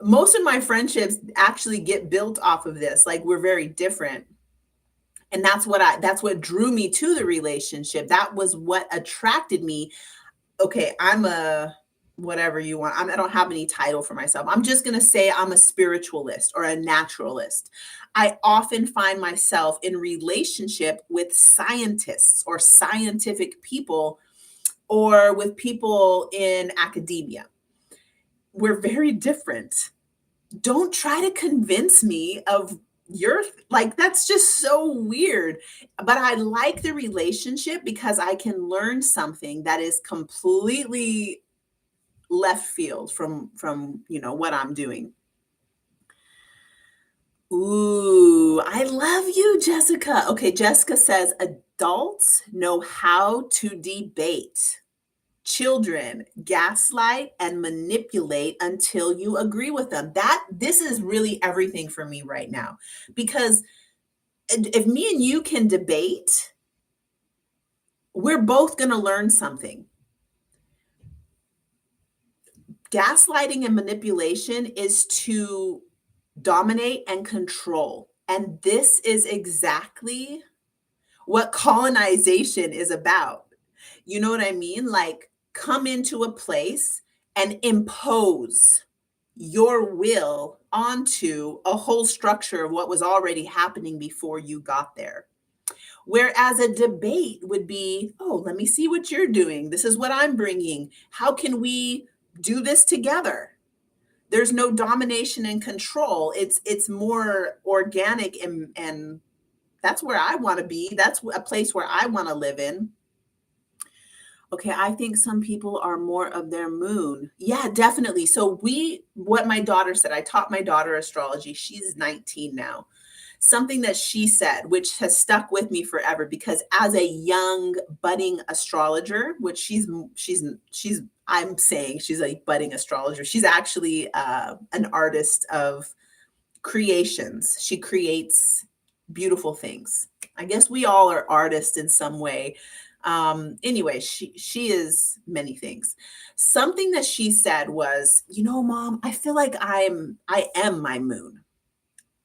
Most of my friendships actually get built off of this. Like we're very different. And that's what drew me to the relationship. That was what attracted me. Okay, I'm a whatever you want. I don't have any title for myself. I'm just going to say I'm a spiritualist or a naturalist. I often find myself in relationship with scientists or scientific people or with people in academia. We're very different. Don't try to convince me of your like that's just so weird. But I like the relationship because I can learn something that is completely left field from what I'm doing. Ooh, I love you, Jessica. Okay, Jessica says adults know how to debate. Children gaslight and manipulate until you agree with them. This is really everything for me right now. Because if me and you can debate, we're both going to learn something. Gaslighting and manipulation is to dominate and control. And this is exactly what colonization is about. You know what I mean? Like, come into a place and impose your will onto a whole structure of what was already happening before you got there. Whereas a debate would be, oh, let me see what you're doing. This is what I'm bringing. How can we do this together? There's no domination and control. It's more organic and that's where I want to be. That's a place where I want to live in. Okay, I think some people are more of their moon. Yeah, definitely. So what my daughter said, I taught my daughter astrology. She's 19 now. Something that she said, which has stuck with me forever, because as a young budding astrologer, which I'm saying she's a budding astrologer. She's actually an artist of creations. She creates beautiful things. I guess we all are artists in some way. Anyway, she is many things. Something that she said was, Mom, I feel like I am my moon.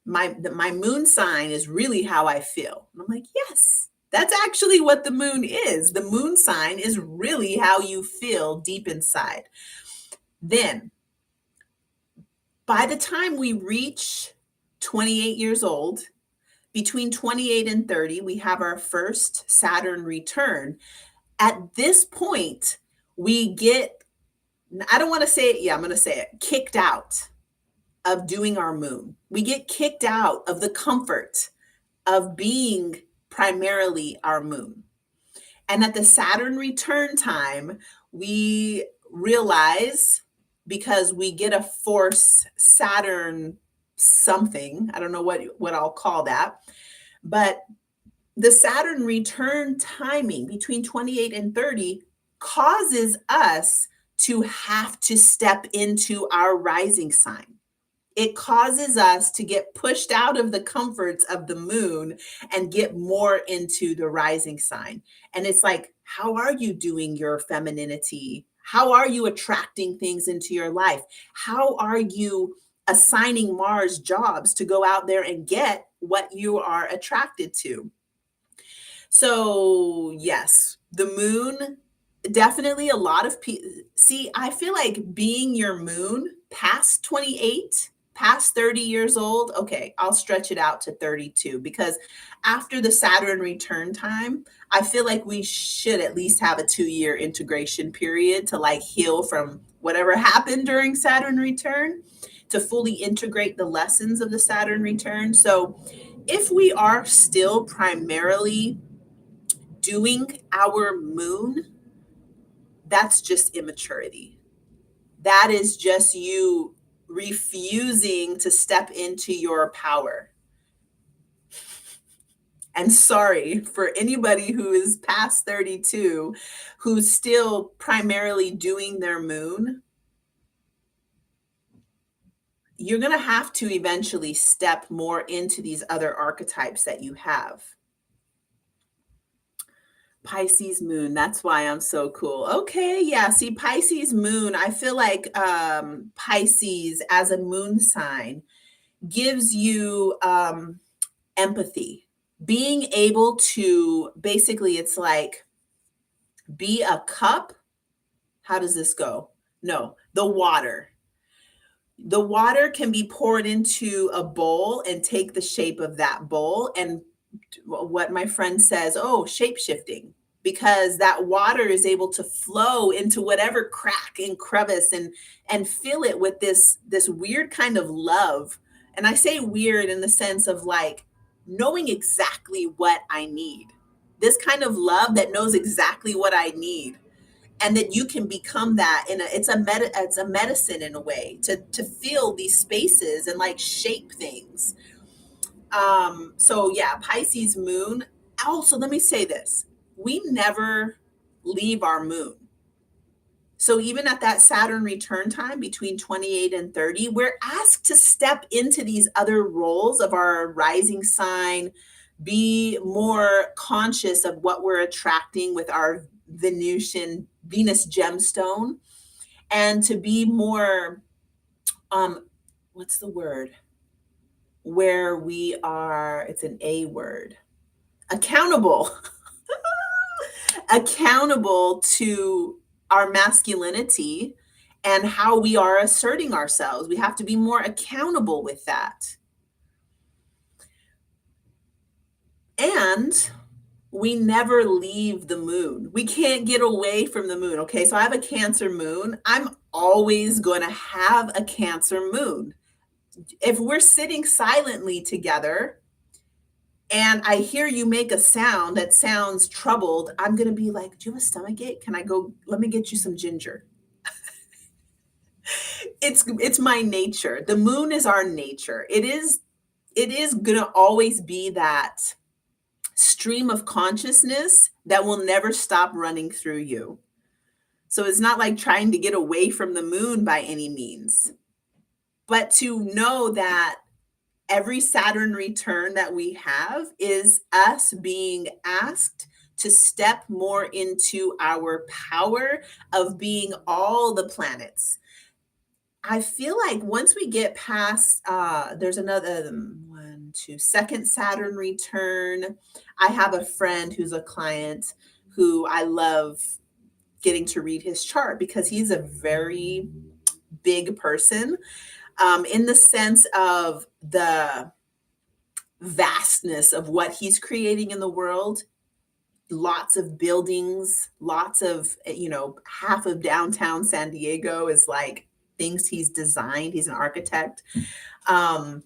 My moon sign is really how I feel. And I'm like, yes, that's actually what the moon is. The moon sign is really how you feel deep inside. Then by the time we reach 28 years old. Between 28 and 30, we have our first Saturn return. At this point, we get, I don't want to say it, yeah, I'm going to say it, kicked out of doing our moon. We get kicked out of the comfort of being primarily our moon. And at the Saturn return time, we realize, because we get a force Saturn something, I don't know what I'll call that, but the Saturn return timing between 28 and 30 causes us to have to step into our rising sign. It causes us to get pushed out of the comforts of the moon and get more into the rising sign. And it's like, how are you doing your femininity? How are you attracting things into your life? How are you assigning Mars jobs to go out there and get what you are attracted to? So, yes, the moon, definitely a lot of people. See, I feel like being your moon past 28, past 30 years old, okay, I'll stretch it out to 32, because after the Saturn return time, I feel like we should at least have a 2-year integration period to like heal from whatever happened during Saturn return, to fully integrate the lessons of the Saturn return. So, if we are still primarily doing our moon, that's just immaturity. That is just you refusing to step into your power. And sorry for anybody who is past 32 who's still primarily doing their moon. You're going to have to eventually step more into these other archetypes that you have. Pisces moon, that's why I'm so cool. Okay, yeah, see, Pisces moon, I feel like Pisces as a moon sign gives you empathy. Being able to, basically, it's like, be a cup. How does this go? No, the water. The water can be poured into a bowl and take the shape of that bowl. And what my friend says, oh, shape shifting, because that water is able to flow into whatever crack and crevice and fill it with this weird kind of love. And I say weird in the sense of like knowing exactly what I need. This kind of love that knows exactly what I need, and that you can become that in a, it's a medicine in a way to fill these spaces and like shape things. So yeah, Pisces moon. Also, let me say this. We never leave our moon. So even at that Saturn return time between 28 and 30, we're asked to step into these other roles of our rising sign, be more conscious of what we're attracting with our Venusian Venus gemstone, and to be more what's the word? Where we are, it's an A word, accountable. Accountable to our masculinity and how we are asserting ourselves. We have to be more accountable with that. And we never leave the moon. We can't get away from the moon. Okay, so I have a Cancer moon. I'm always going to have a Cancer moon. If we're sitting silently together and I hear you make a sound that sounds troubled, I'm going to be like, do you have a stomach ache? Can I go? Let me get you some ginger. It's my nature. The moon is our nature. It is going to always be that stream of consciousness that will never stop running through you. So it's not like trying to get away from the moon by any means, but to know that every Saturn return that we have is us being asked to step more into our power of being all the planets. I feel like once we get past, there's another second Saturn return. I have a friend who's a client who I love getting to read his chart because he's a very big person. in the sense of the vastness of what he's creating in the world. Lots of buildings, lots of, half of downtown San Diego is like things he's designed. He's an architect. Um,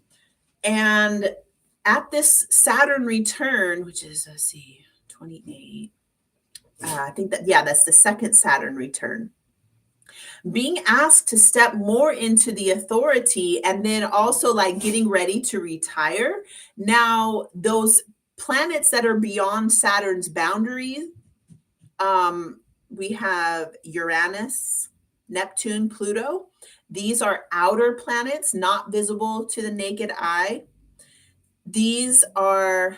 and at this Saturn return, which is, let's see, 28, I think that, yeah, that's the second Saturn return. Being asked to step more into the authority and then also like getting ready to retire. Now, those planets that are beyond Saturn's boundary, we have Uranus, Neptune, Pluto. These are outer planets, not visible to the naked eye. These are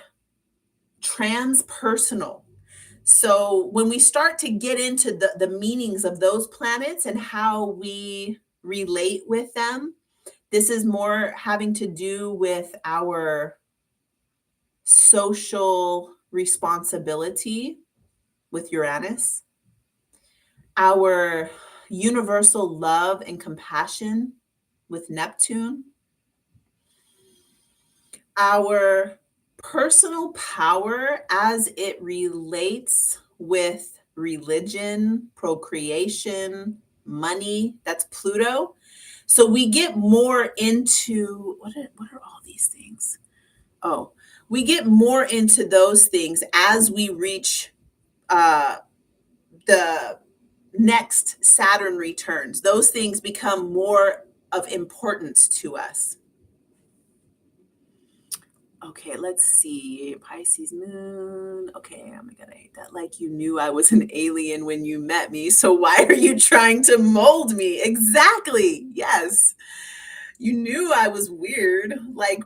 transpersonal. So when we start to get into the meanings of those planets and how we relate with them, this is more having to do with our social responsibility with Uranus, our universal love and compassion with Neptune, our personal power as it relates with religion, procreation, money, that's Pluto. So we get more into what are all these things? Oh, we get more into those things as we reach the next Saturn returns. Those things become more of importance to us. Okay, let's see. Pisces moon. Okay, oh my God, I hate that. Like you knew I was an alien when you met me. So why are you trying to mold me? Exactly. Yes. You knew I was weird. Like,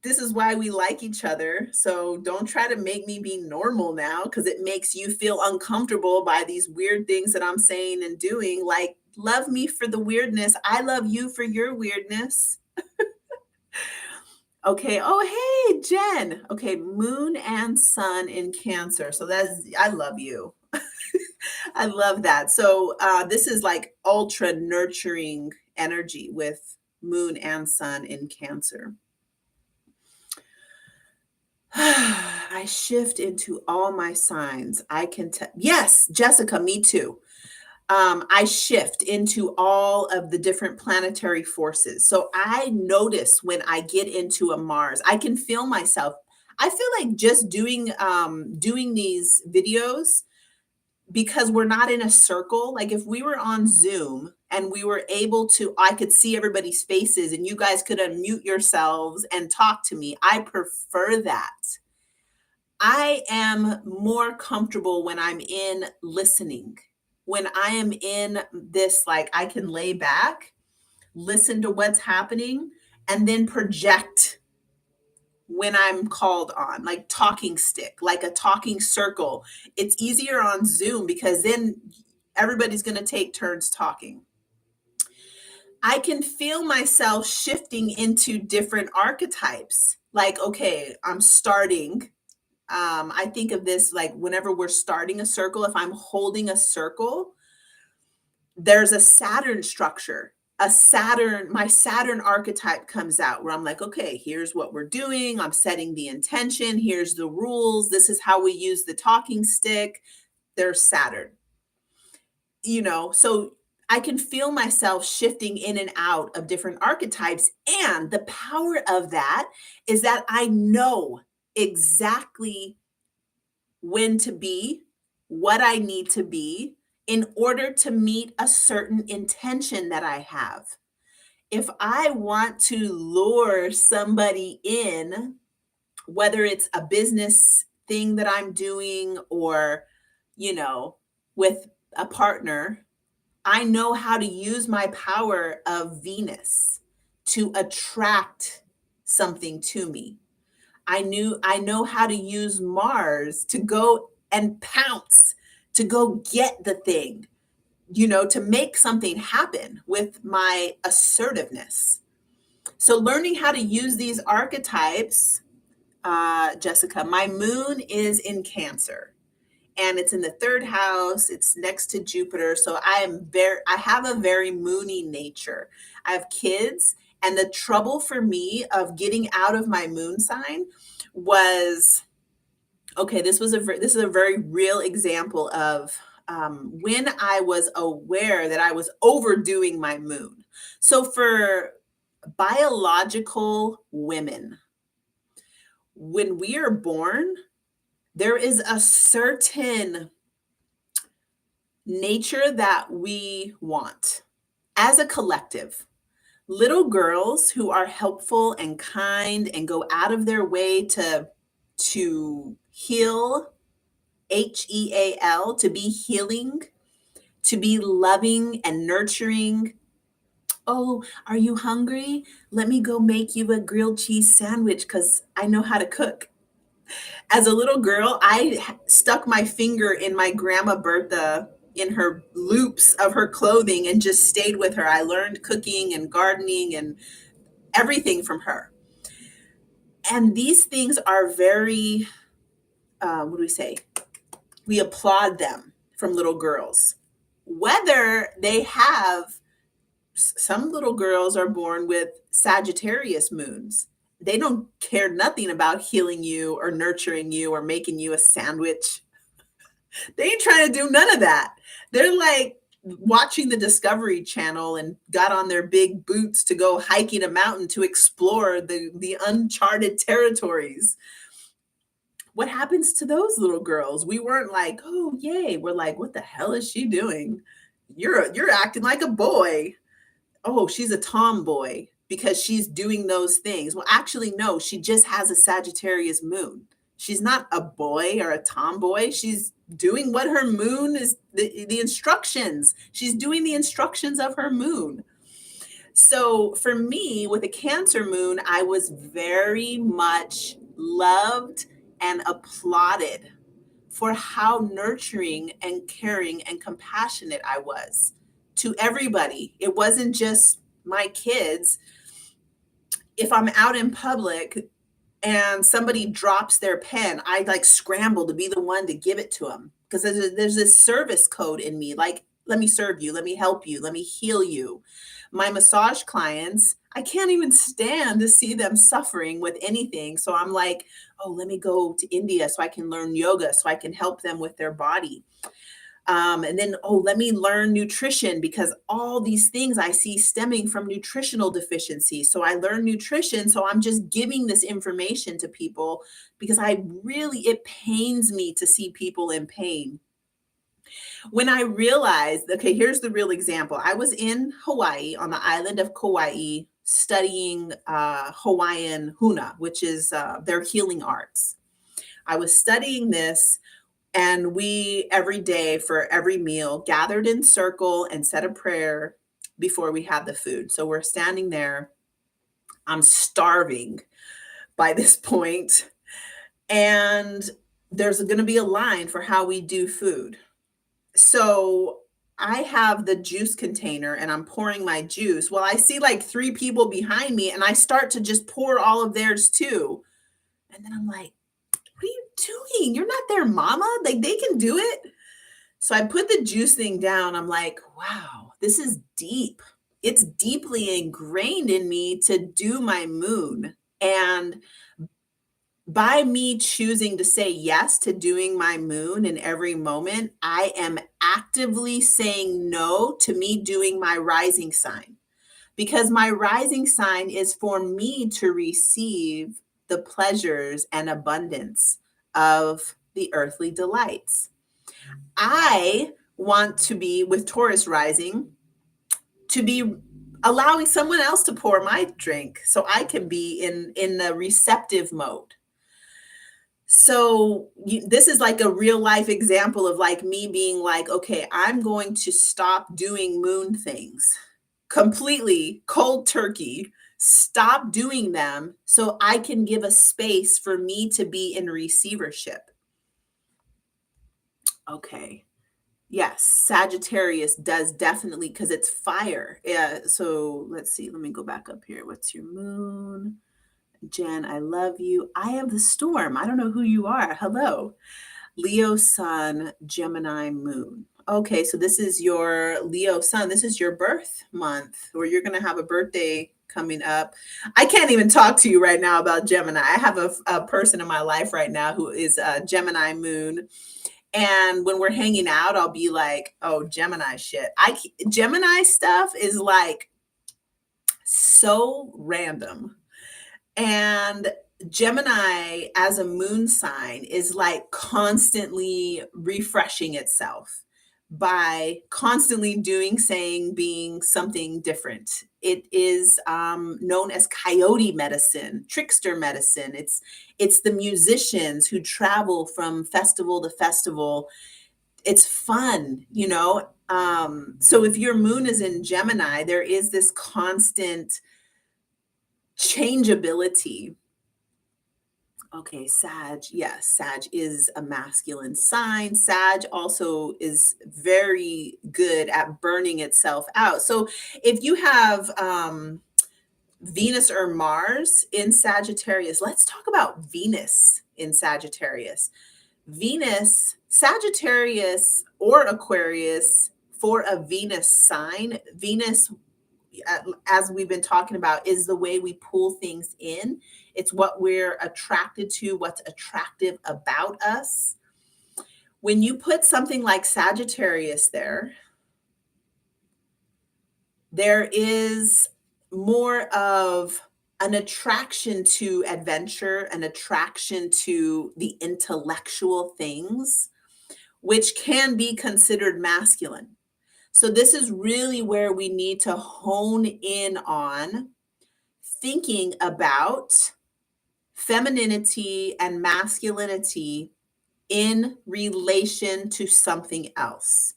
this is why we like each other. So don't try to make me be normal now because it makes you feel uncomfortable by these weird things that I'm saying and doing. Like, love me for the weirdness. I love you for your weirdness. Okay. Oh, hey, Jen. Okay. Moon and sun in Cancer. So I love you. I love that. So this is like ultra nurturing energy with moon and sun in Cancer. I shift into all my signs. I can tell. Yes, Jessica, me too. I shift into all of the different planetary forces. So I notice when I get into a Mars, I can feel myself. I feel like just doing these videos because we're not in a circle. Like if we were on Zoom and we were able to, I could see everybody's faces and you guys could unmute yourselves and talk to me. I prefer that. I am more comfortable when I'm in listening. When I am in this, like I can lay back, listen to what's happening, and then project when I'm called on, like talking stick, like a talking circle. It's easier on Zoom because then everybody's going to take turns talking. I can feel myself shifting into different archetypes. Like, okay, I'm starting. I think of this like whenever we're starting a circle, if I'm holding a circle, there's a Saturn structure. My Saturn archetype comes out where I'm like, okay, here's what we're doing. I'm setting the intention. Here's the rules. This is how we use the talking stick. There's Saturn. So I can feel myself shifting in and out of different archetypes. And the power of that is that I know exactly when to be, what I need to be in order to meet a certain intention that I have. If I want to lure somebody in, whether it's a business thing that I'm doing or, with a partner, I know how to use my power of Venus to attract something to me. I know how to use Mars to go and pounce, to go get the thing, to make something happen with my assertiveness. So learning how to use these archetypes, Jessica, my moon is in Cancer. and it's in the third house. It's next to Jupiter. So I have a very moony nature. I have kids, and the trouble for me of getting out of my moon sign was, okay, this is a very real example of when I was aware that I was overdoing my moon. So for biological women, when we are born, there is a certain nature that we want as a collective. Little girls who are helpful and kind and go out of their way to heal, HEAL, to be healing, to be loving and nurturing. Oh, are you hungry? Let me go make you a grilled cheese sandwich because I know how to cook. As a little girl, stuck my finger in my grandma Bertha in her loops of her clothing and just stayed with her. I learned cooking and gardening and everything from her. And these things are very, what do we say? We applaud them from little girls. Whether they have, some little girls are born with Sagittarius moons. They don't care nothing about healing you or nurturing you or making you a sandwich. They ain't trying to do none of that. They're like watching the Discovery Channel and got on their big boots to go hiking a mountain to explore the uncharted territories. What happens to those little girls? We weren't like, oh yay. We're like, what the hell is she doing? You're acting like a boy. Oh, she's a tomboy because she's doing those things. Well, actually, no, she just has a Sagittarius moon. She's not a boy or a tomboy. She's doing what her moon is, the instructions. She's doing the instructions of her moon. So for me, with a Cancer moon, I was very much loved and applauded for how nurturing and caring and compassionate I was to everybody. It wasn't just my kids. If I'm out in public and somebody drops their pen, I like scramble to be the one to give it to them because there's this service code in me, like, let me serve you, let me help you, let me heal you. My massage clients, I can't even stand to see them suffering with anything. So I'm like, oh, let me go to India so I can learn yoga so I can help them with their body. And then, oh, let me learn nutrition because all these things I see stemming from nutritional deficiency. So I learn nutrition. So I'm just giving this information to people because it pains me to see people in pain. When I realized, okay, here's the real example. I was in Hawaii, on the island of Kauai, studying Hawaiian huna, which is their healing arts. I was studying this, and we every day for every meal gathered in circle and said a prayer before we had the food. So we're standing there. I'm starving by this point, and there's going to be a line for how we do food. So I have the juice container and I'm pouring my juice. Well, I see like three people behind me, and I start to just pour all of theirs too. And then I'm like, what are you doing? You're not their mama. Like, they can do it. So I put the juice thing down. I'm like, wow, this is deep. It's deeply ingrained in me to do my moon. And by me choosing to say yes to doing my moon in every moment, I am actively saying no to me doing my rising sign, because my rising sign is for me to receive the pleasures and abundance of the earthly delights. I want to be, with Taurus rising, to be allowing someone else to pour my drink so I can be in the receptive mode. So this is like a real life example of like me being like, okay, I'm going to stop doing moon things completely, cold turkey, stop doing them so I can give a space for me to be in receivership. Okay. Yes, Sagittarius does definitely, because it's fire. Yeah. So let's see. Let me go back up here. What's your moon? Jen, I love you. I am the storm. I don't know who you are. Hello. Leo sun, Gemini moon. Okay, so this is your Leo sun. This is your birth month, or you're going to have a birthday coming up. I can't even talk to you right now about Gemini. I have a person in my life right now who is a Gemini moon. And when we're hanging out, I'll be like, oh, Gemini shit. Gemini stuff is like so random. And Gemini as a moon sign is like constantly refreshing itself by constantly doing, saying, being something different. It is known as coyote medicine, trickster medicine. It's the musicians who travel from festival to festival. It's fun, you know. So if your moon is in Gemini, there is this constant changeability. Okay, Sag. Yes, Sag is a masculine sign. Sag also is very good at burning itself out. So if you have Venus or Mars in Sagittarius, let's talk about Venus in Sagittarius. Venus, Sagittarius or Aquarius for a Venus sign, Venus, as we've been talking about, is the way we pull things in. It's what we're attracted to, what's attractive about us. When you put something like Sagittarius there, there is more of an attraction to adventure, an attraction to the intellectual things, which can be considered masculine. So this is really where we need to hone in on thinking about femininity and masculinity in relation to something else.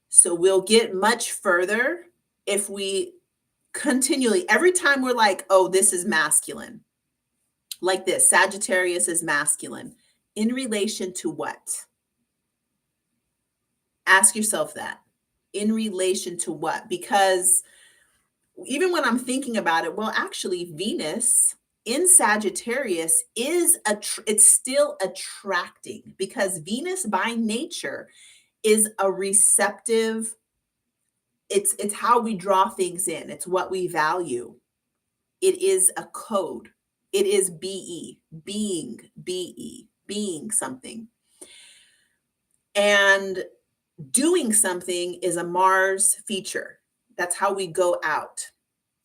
So we'll get much further if we continually, every time we're like, oh, this is masculine, like this, Sagittarius is masculine. In relation to what? Ask yourself that. In relation to what? Because even when I'm thinking about it, well, actually, Venus in Sagittarius is it's still attracting, because Venus by nature is a receptive. It's how we draw things in. It's what we value. It is a code. It is being something. And doing something is a Mars feature. That's how we go out.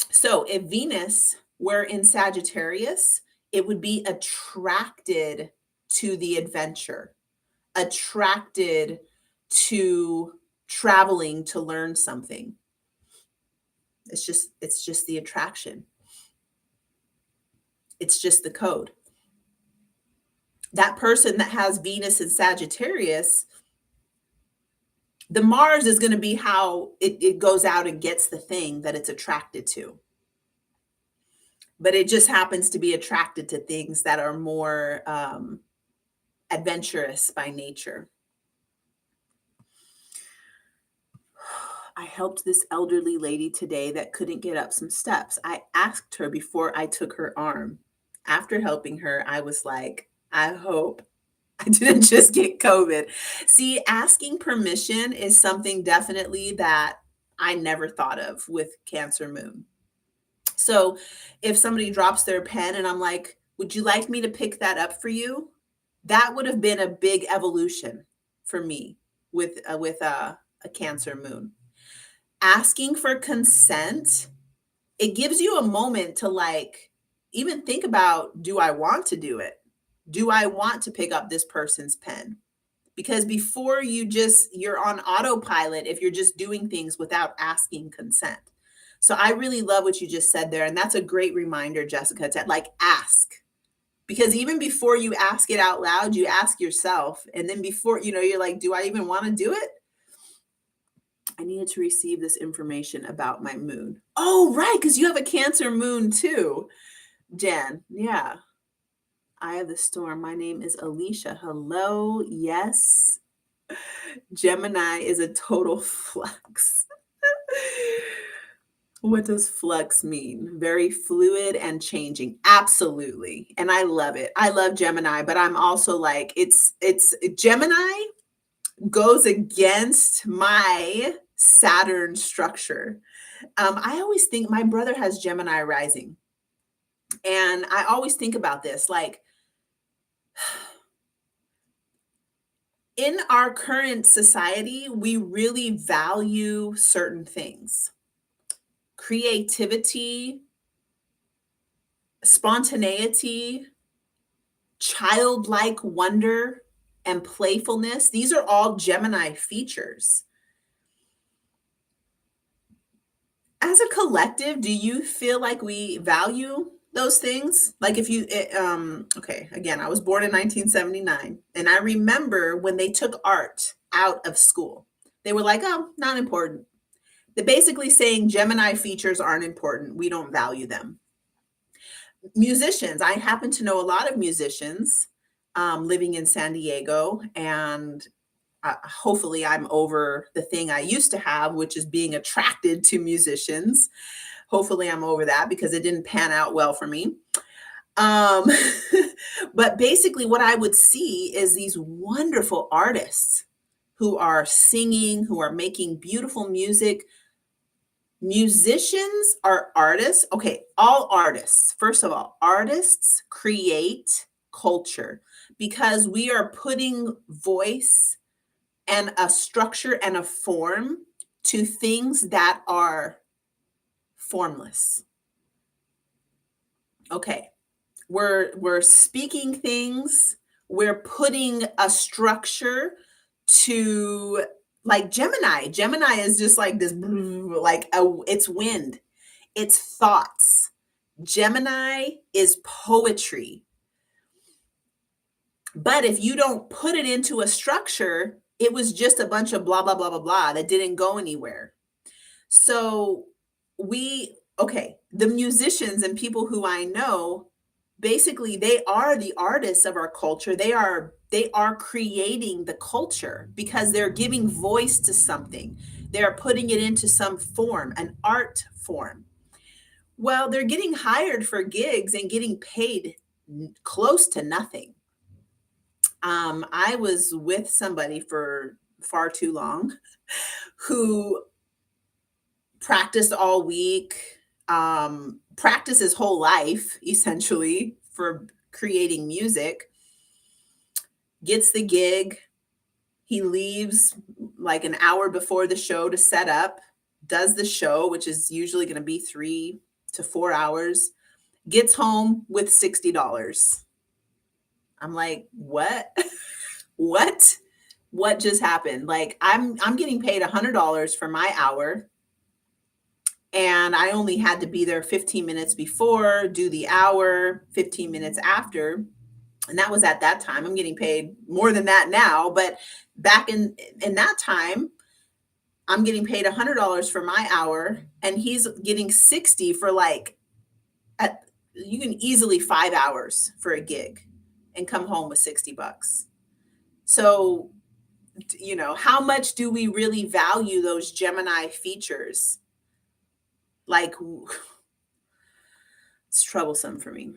So if Venus were in Sagittarius, it would be attracted to the adventure, attracted to traveling to learn something. It's just the attraction. It's just the code. That person that has Venus in Sagittarius, the Mars is going to be how it goes out and gets the thing that it's attracted to. But it just happens to be attracted to things that are more adventurous by nature. I helped this elderly lady today that couldn't get up some steps. I asked her before I took her arm. After helping her, I was like, I hope I didn't just get COVID. See, asking permission is something definitely that I never thought of with Cancer Moon. So if somebody drops their pen and I'm like, would you like me to pick that up for you? That would have been a big evolution for me with a Cancer Moon. Asking for consent, it gives you a moment to like even think about, do I want to do it? Do I want to pick up this person's pen? Because before you're on autopilot if you're just doing things without asking consent. So I really love what you just said there. And that's a great reminder, Jessica, to like ask. Because even before you ask it out loud, you ask yourself. And then before, you're like, do I even want to do it? I needed to receive this information about my moon. Oh, right, because you have a Cancer moon too, Jen. Yeah. Eye of the Storm. My name is Alicia. Hello. Yes. Gemini is a total flux. What does flux mean? Very fluid and changing. Absolutely. And I love it. I love Gemini, but I'm also like, it's Gemini goes against my Saturn structure. I always think my brother has Gemini rising. And I always think about this like in our current society, we really value certain things creativity, spontaneity, childlike wonder, and playfulness. These are all Gemini features. As a collective, do you feel like we value those things? Like if you okay, again, I was born in 1979 and I remember when they took art out of school. They were like, "Oh, not important." They're basically saying Gemini features aren't important. We don't value them. Musicians, I happen to know a lot of musicians living in San Diego, and hopefully I'm over the thing I used to have, which is being attracted to musicians. Hopefully I'm over that because it didn't pan out well for me. Um, but basically, what I would see is these wonderful artists who are singing, who are making beautiful music. Musicians are artists. Okay, all artists. First of all, artists create culture because we are putting voice and a structure and a form to things that are formless. Okay. We're speaking things, we're putting a structure to like Gemini. Gemini is just like this like it's wind. It's thoughts. Gemini is poetry. But if you don't put it into a structure, it was just a bunch of blah blah blah blah blah that didn't go anywhere. So okay, the musicians and people who I know, basically they are the artists of our culture. They are creating the culture because they're giving voice to something. They're putting it into some form, an art form. Well, they're getting hired for gigs and getting paid close to nothing. I was with somebody for far too long who practiced all week, practiced his whole life essentially for creating music, gets the gig. He leaves like an hour before the show to set up, does the show, which is usually going to be 3 to 4 hours, gets home with $60. I'm like, what? What? What just happened? Like I'm getting paid $100 for my hour and I only had to be there 15 minutes before, do the hour, 15 minutes after. And that was at that time. I'm getting paid more than that now, but back in that time, I'm getting paid $100 for my hour and he's getting 60 for like at you can easily 5 hours for a gig and come home with $60. So, how much do we really value those Gemini features? Like it's troublesome for me.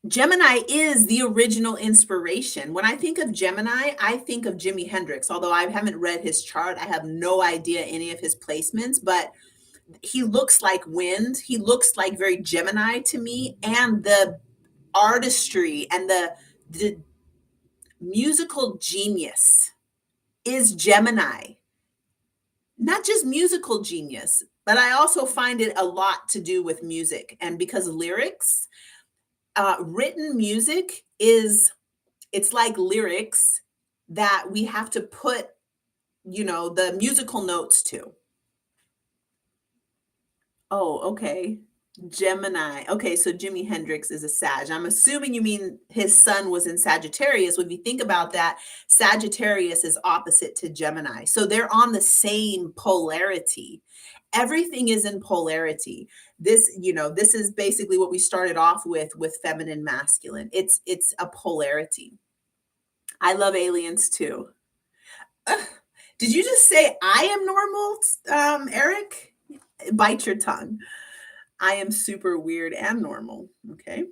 Gemini is the original inspiration. When I think of Gemini, I think of Jimi Hendrix. Although I haven't read his chart, I have no idea any of his placements, but he looks like wind. He looks like very Gemini to me. And the artistry and the musical genius is Gemini. Not just musical genius, but I also find it a lot to do with music. And because lyrics, written music it's like lyrics that we have to put, the musical notes to. Oh, okay. Gemini. Okay, so Jimi Hendrix is a Sag. I'm assuming you mean his sun was in Sagittarius. When you think about that, Sagittarius is opposite to Gemini. So they're on the same polarity. Everything is in polarity. This is basically what we started off with feminine masculine. It's a polarity. I love aliens too. Ugh. Did you just say I am normal, Eric? Bite your tongue. I am super weird and normal. Okay.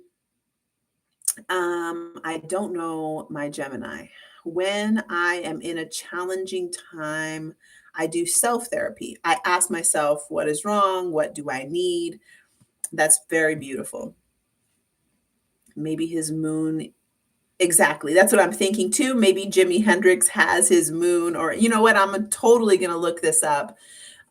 I don't know my Gemini. When I am in a challenging time, I do self therapy. I ask myself, what is wrong? What do I need? That's very beautiful. Maybe his moon. Exactly. That's what I'm thinking too. Maybe Jimi Hendrix has his moon, or you know what? I'm totally going to look this up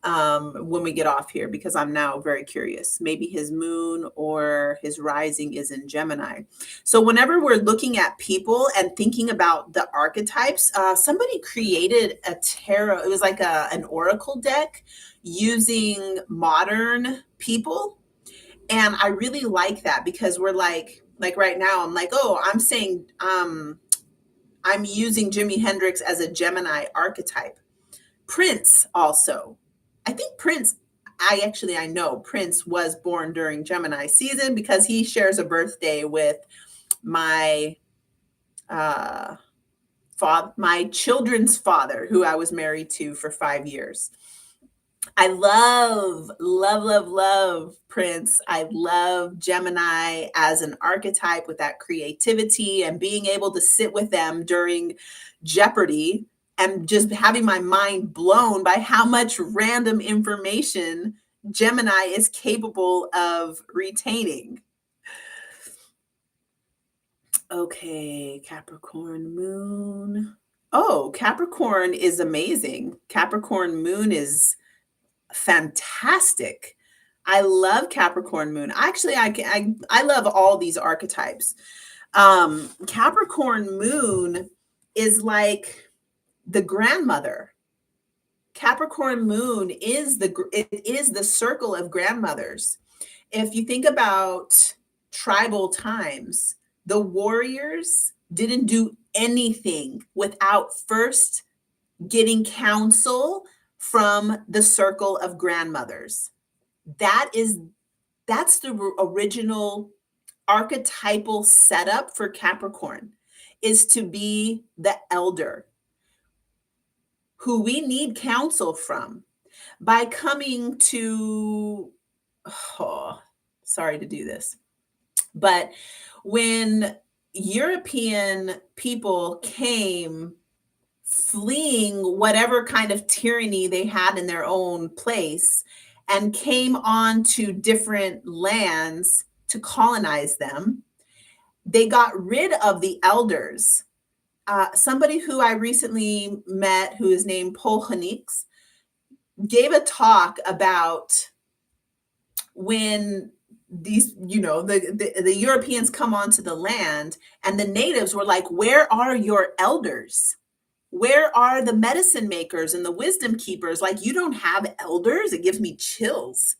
when we get off here because I'm now very curious. Maybe his moon or his rising is in Gemini. So, whenever we're looking at people and thinking about the archetypes, somebody created a tarot, it was like an oracle deck using modern people. And I really like that because we're like right now, I'm like, oh, I'm saying, I'm using Jimi Hendrix as a Gemini archetype. Prince also. I think Prince, I know Prince was born during Gemini season because he shares a birthday with my uh my children's father, who I was married to for 5 years. I love Prince. I love Gemini as an archetype with that creativity and being able to sit with them during Jeopardy and just having my mind blown by how much random information Gemini is capable of retaining. Okay, Capricorn moon. Oh, Capricorn is amazing. Capricorn moon is fantastic. I love Capricorn moon. Actually, I love all these archetypes. Capricorn moon is like the grandmother. Capricorn moon is it is the circle of grandmothers. If you think about tribal times, the warriors didn't do anything without first getting counsel from the circle of grandmothers. That is that's the original archetypal setup for Capricorn, is to be the elder who we need counsel from by coming to, oh, sorry to do this, but when European people came fleeing whatever kind of tyranny they had in their own place and came on to different lands to colonize them, they got rid of the elders. Somebody who I recently met, who is named Paul Honix, gave a talk about when these, the Europeans come onto the land and the natives were like, where are your elders? Where are the medicine makers and the wisdom keepers? Like, you don't have elders? It gives me chills.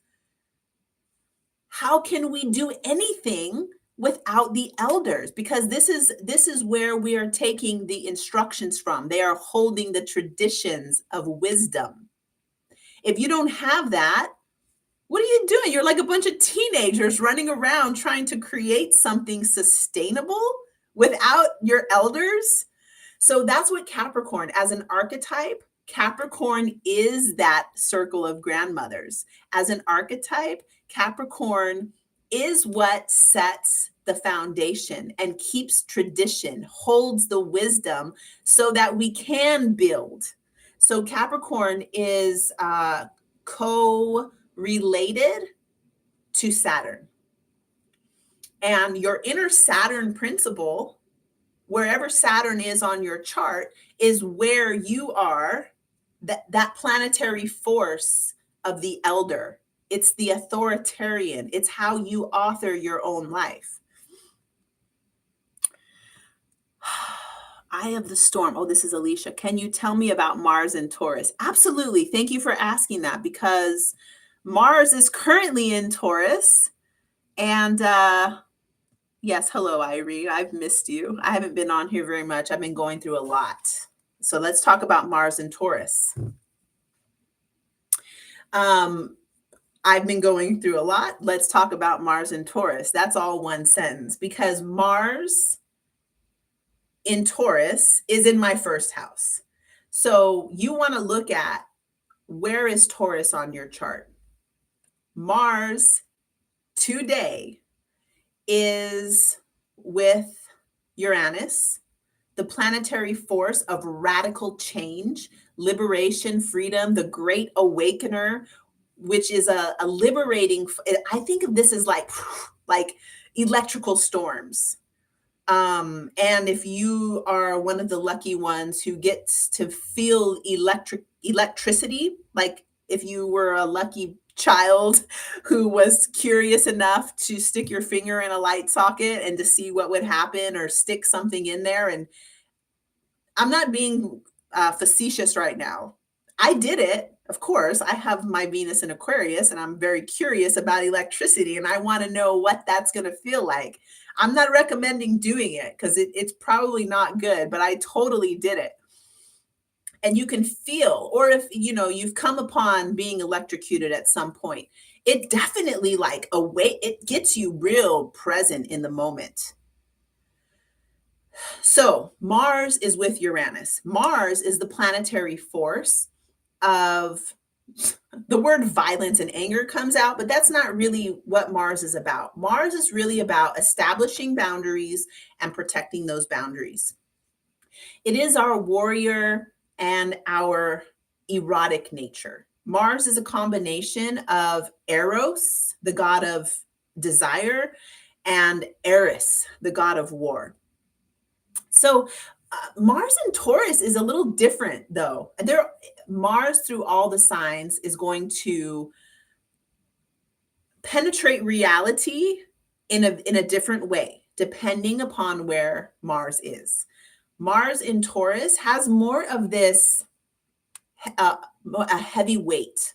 How can we do anything without the elders? Because this is where we are taking the instructions from. They are holding the traditions of wisdom. If you don't have that, what are you doing? You're like a bunch of teenagers running around trying to create something sustainable without your elders. So that's what Capricorn, as an archetype, Capricorn is that circle of grandmothers. As an archetype, Capricorn is what sets the foundation and keeps tradition, holds the wisdom so that we can build. So Capricorn is co-related to Saturn. And your inner Saturn principle, wherever Saturn is on your chart, is where you are, that planetary force of the elder. It's the authoritarian. It's how you author your own life. Eye of the Storm. Oh, this is Alicia. Can you tell me about Mars and Taurus? Absolutely. Thank you for asking that, because Mars is currently in Taurus. And yes, hello, Irie. I've missed you. I haven't been on here very much. I've been going through a lot. So let's talk about Mars and Taurus. I've been going through a lot. Let's talk about Mars and Taurus. That's all one sentence, because Mars in Taurus is in my first house. So you want to look at, where is Taurus on your chart? Mars today is with Uranus, the planetary force of radical change, liberation, freedom, the great awakener, which is a liberating. I think of this as like electrical storms. And if you are one of the lucky ones who gets to feel electricity, like if you were a lucky child who was curious enough to stick your finger in a light socket and to see what would happen, or stick something in there. And I'm not being facetious right now. I did it. Of course, I have my Venus in Aquarius and I'm very curious about electricity and I want to know what that's going to feel like. I'm not recommending doing it because it's probably not good, but I totally did it. And you can feel, or if you've come upon being electrocuted at some point, it definitely it gets you real present in the moment. So Mars is with Uranus. Mars is the planetary force of, the word violence and anger comes out, but that's not really what Mars is about. Mars is really about establishing boundaries and protecting those boundaries. It is our warrior and our erotic nature. Mars is a combination of Eros, the god of desire, and Eris, the god of war. So Mars in Taurus is a little different, though. Mars through all the signs is going to penetrate reality in a different way, depending upon where Mars is. Mars in Taurus has more of this a heavy weight.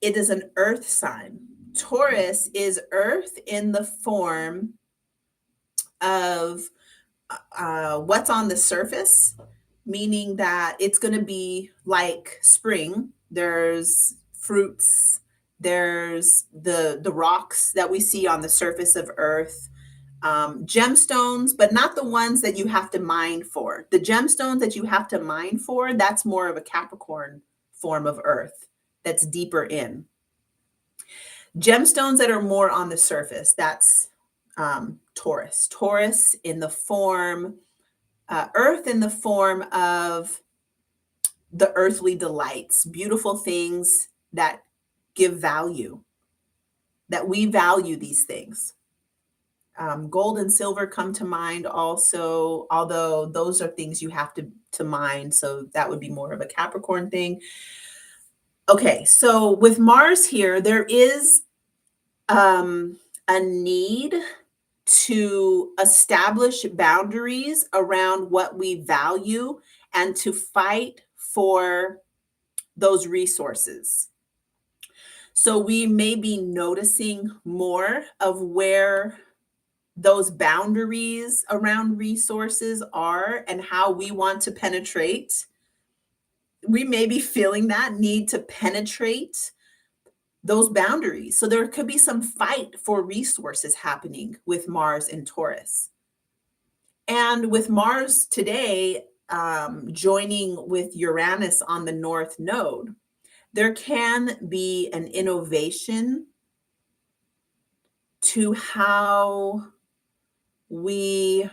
It is an earth sign. Taurus is earth in the form of what's on the surface, meaning that it's going to be like spring. There's fruits, there's the rocks that we see on the surface of earth, gemstones, but not the ones that you have to mine for. The gemstones that you have to mine for, that's more of a Capricorn form of earth that's deeper in. Gemstones that are more on the surface, that's Taurus. Taurus in the form, earth in the form of the earthly delights, beautiful things that give value, that we value these things. Gold and silver come to mind also, although those are things you have to mine. So that would be more of a Capricorn thing. Okay, so with Mars here, there is a need to establish boundaries around what we value and to fight for those resources. So we may be noticing more of where those boundaries around resources are and how we want to penetrate. We may be feeling that need to penetrate those boundaries. So there could be some fight for resources happening with Mars and Taurus. And with Mars today joining with Uranus on the North Node, there can be an innovation to how we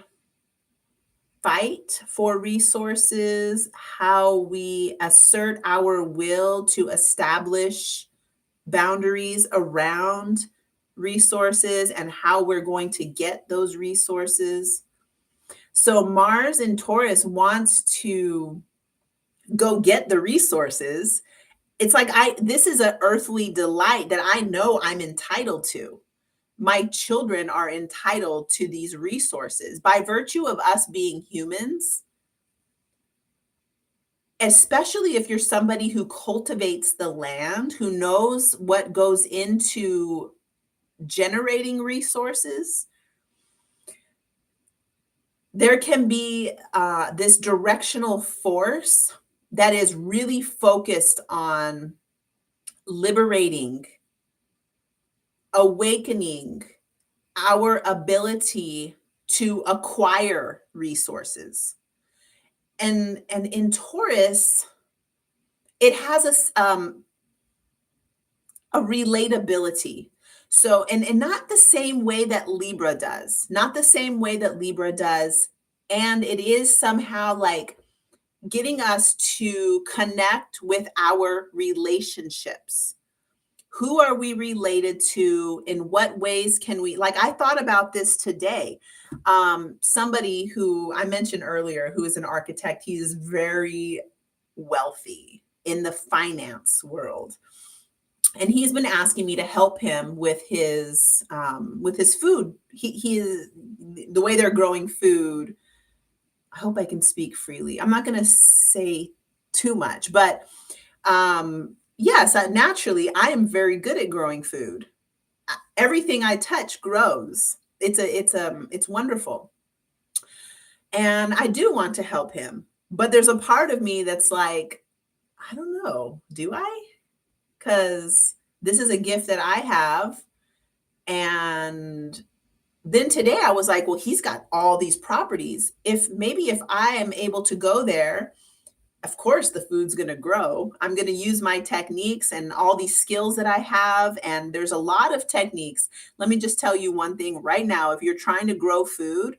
fight for resources, how we assert our will to establish boundaries around resources and how we're going to get those resources. So Mars in Taurus wants to go get the resources. It's like this is an earthly delight that I know I'm entitled to. My children are entitled to these resources by virtue of us being humans, especially if you're somebody who cultivates the land, who knows what goes into generating resources. There can be this directional force that is really focused on liberating, awakening our ability to acquire resources. And in Taurus, it has a relatability. So, and not the same way that Libra does, not the same way that Libra does. And it is somehow like getting us to connect with our relationships. Who are we related to? In what ways can we, like, I thought about this today. Somebody who I mentioned earlier, who is an architect, he's very wealthy in the finance world, and he's been asking me to help him with his food. He is the way they're growing food. I hope I can speak freely. I'm not going to say too much, but yes, naturally, I am very good at growing food. Everything I touch grows. It's wonderful, and I do want to help him. But there's a part of me that's like, I don't know, do I? Because this is a gift that I have. And then today I was like, well, he's got all these properties. If I am able to go there, of course the food's going to grow. I'm going to use my techniques and all these skills that I have. And there's a lot of techniques. Let me just tell you one thing right now. If you're trying to grow food,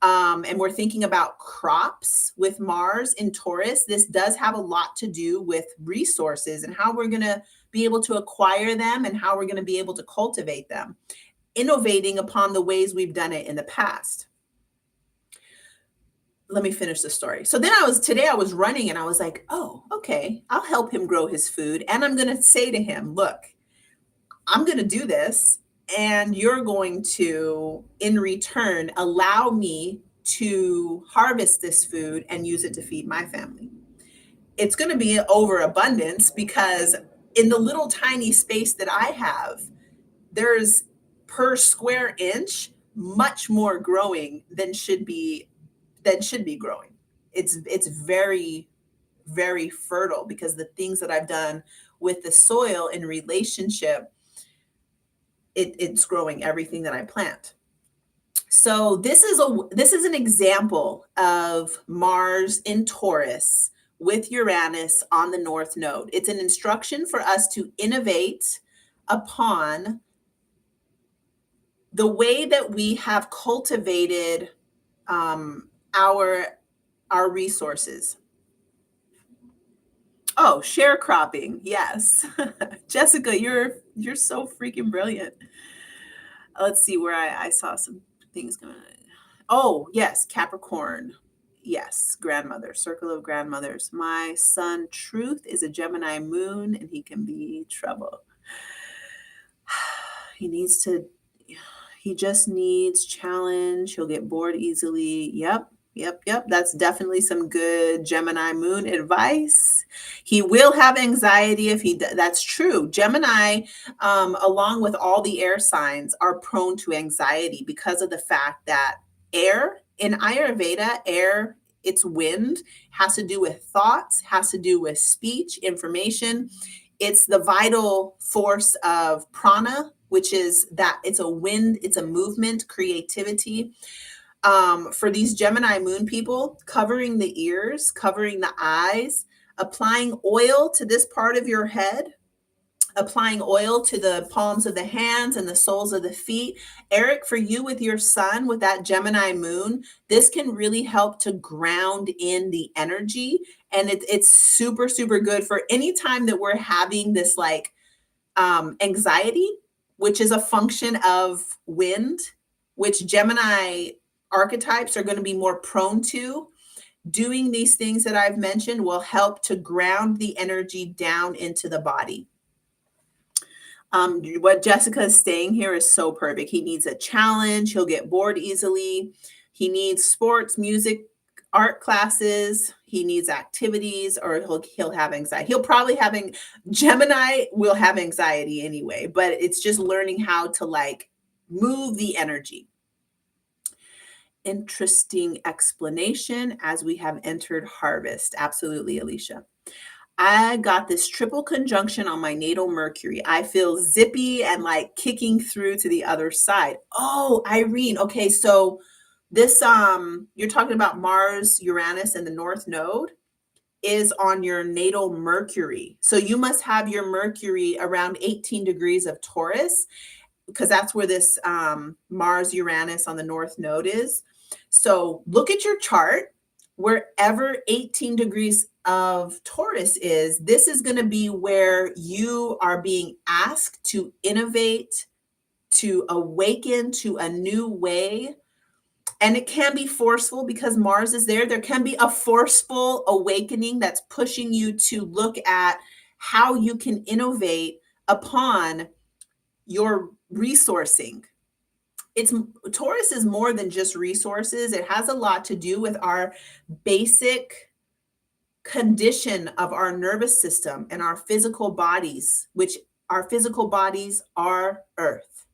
and we're thinking about crops with Mars in Taurus, this does have a lot to do with resources and how we're going to be able to acquire them and how we're going to be able to cultivate them, innovating upon the ways we've done it in the past. Let me finish the story. So then today I was running and I was like, oh, okay, I'll help him grow his food. And I'm going to say to him, look, I'm going to do this, and you're going to, in return, allow me to harvest this food and use it to feed my family. It's going to be overabundance because in the little tiny space that I have, there's per square inch much more growing than should be growing. It's very, very fertile because the things that I've done with the soil in relationship, it's growing everything that I plant. So this is an example of Mars in Taurus with Uranus on the North Node. It's an instruction for us to innovate upon the way that we have cultivated our resources. Oh, sharecropping. Yes. Jessica, you're so freaking brilliant. Let's see where I saw some things going on. Oh, yes, Capricorn. Yes, grandmother, circle of grandmothers. My son Truth is a Gemini moon and he can be trouble. He just needs challenge. He'll get bored easily. Yep. That's definitely some good Gemini moon advice. He will have anxiety that's true. Gemini, along with all the air signs, are prone to anxiety because of the fact that air, in Ayurveda, air, it's wind, has to do with thoughts, has to do with speech, information. It's the vital force of prana, which is that it's a wind, it's a movement, creativity. For these Gemini moon people, covering the ears, covering the eyes, applying oil to this part of your head, applying oil to the palms of the hands and the soles of the feet. Eric, for you with your son, with that Gemini moon, this can really help to ground in the energy. And it's super, super good for any time that we're having this like anxiety, which is a function of wind, which Gemini archetypes are going to be more prone to. Doing these things that I've mentioned will help to ground the energy down into the body. What Jessica is saying here is so perfect. He needs a challenge. He'll get bored easily. He needs sports, music, art classes. He needs activities, or he'll have anxiety. Gemini will have anxiety anyway, but it's just learning how to like move the energy. Interesting explanation as we have entered harvest. Absolutely, Alicia. I got this triple conjunction on my natal Mercury. I feel zippy and like kicking through to the other side. Oh, Irene. Okay, so this you're talking about Mars, Uranus, and the North Node. is on your natal Mercury. So you must have your Mercury around 18 degrees of Taurus, because that's where this Mars Uranus on the North Node is. So look at your chart. Wherever 18 degrees of Taurus is, this is going to be where you are being asked to innovate, to awaken to a new way. And it can be forceful because Mars is there. There can be a forceful awakening that's pushing you to look at how you can innovate upon your resourcing. It's Taurus is more than just resources. It has a lot to do with our basic condition of our nervous system and our physical bodies, which our physical bodies are Earth.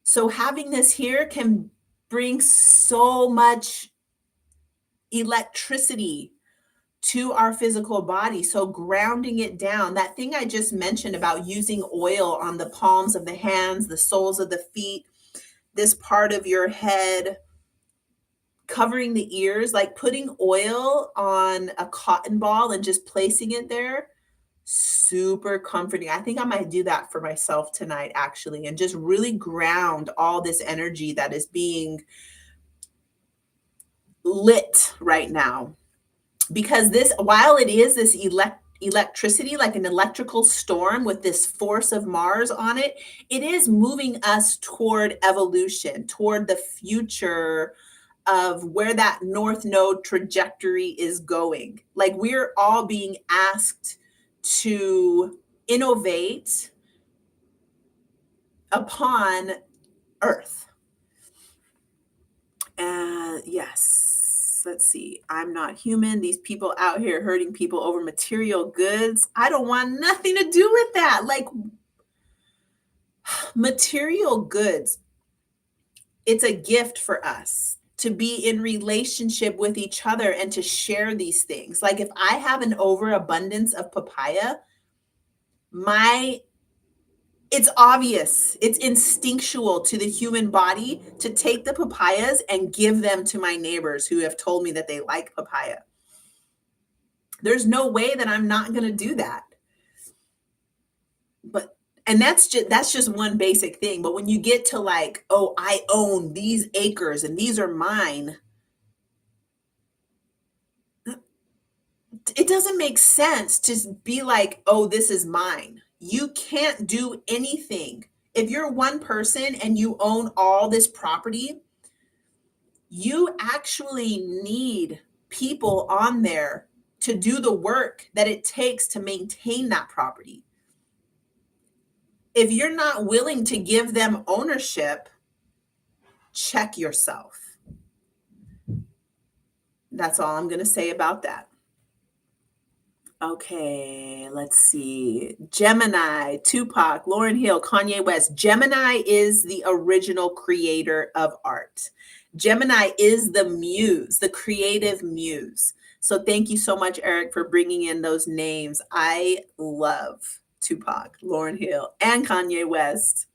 So having this here can bring so much electricity to our physical body. So grounding it down, that thing I just mentioned about using oil on the palms of the hands, the soles of the feet, this part of your head, covering the ears, like putting oil on a cotton ball and just placing it there, super comforting. I think I might do that for myself tonight, actually, and just really ground all this energy that is being lit right now. Because this, while it is this electricity, like an electrical storm with this force of Mars on it, it is moving us toward evolution, toward the future of where that North Node trajectory is going. Like we're all being asked to innovate upon Earth. Yes, let's see. I'm not human. These people out here hurting people over material goods. I don't want nothing to do with that. Like material goods, it's a gift for us to be in relationship with each other and to share these things. Like if I have an overabundance of papaya, it's obvious, it's instinctual to the human body to take the papayas and give them to my neighbors who have told me that they like papaya. There's no way that I'm not going to do that. And that's just one basic thing. But when you get to like, oh, I own these acres and these are mine, it doesn't make sense to be like, oh, this is mine. You can't do anything. If you're one person and you own all this property, you actually need people on there to do the work that it takes to maintain that property. If you're not willing to give them ownership, check yourself. That's all I'm going to say about that. Okay, let's see. Gemini, Tupac, Lauryn Hill, Kanye West. Gemini is the original creator of art. Gemini is the muse, the creative muse. So thank you so much, Eric, for bringing in those names. I love Tupac, Lauryn Hill, and Kanye West.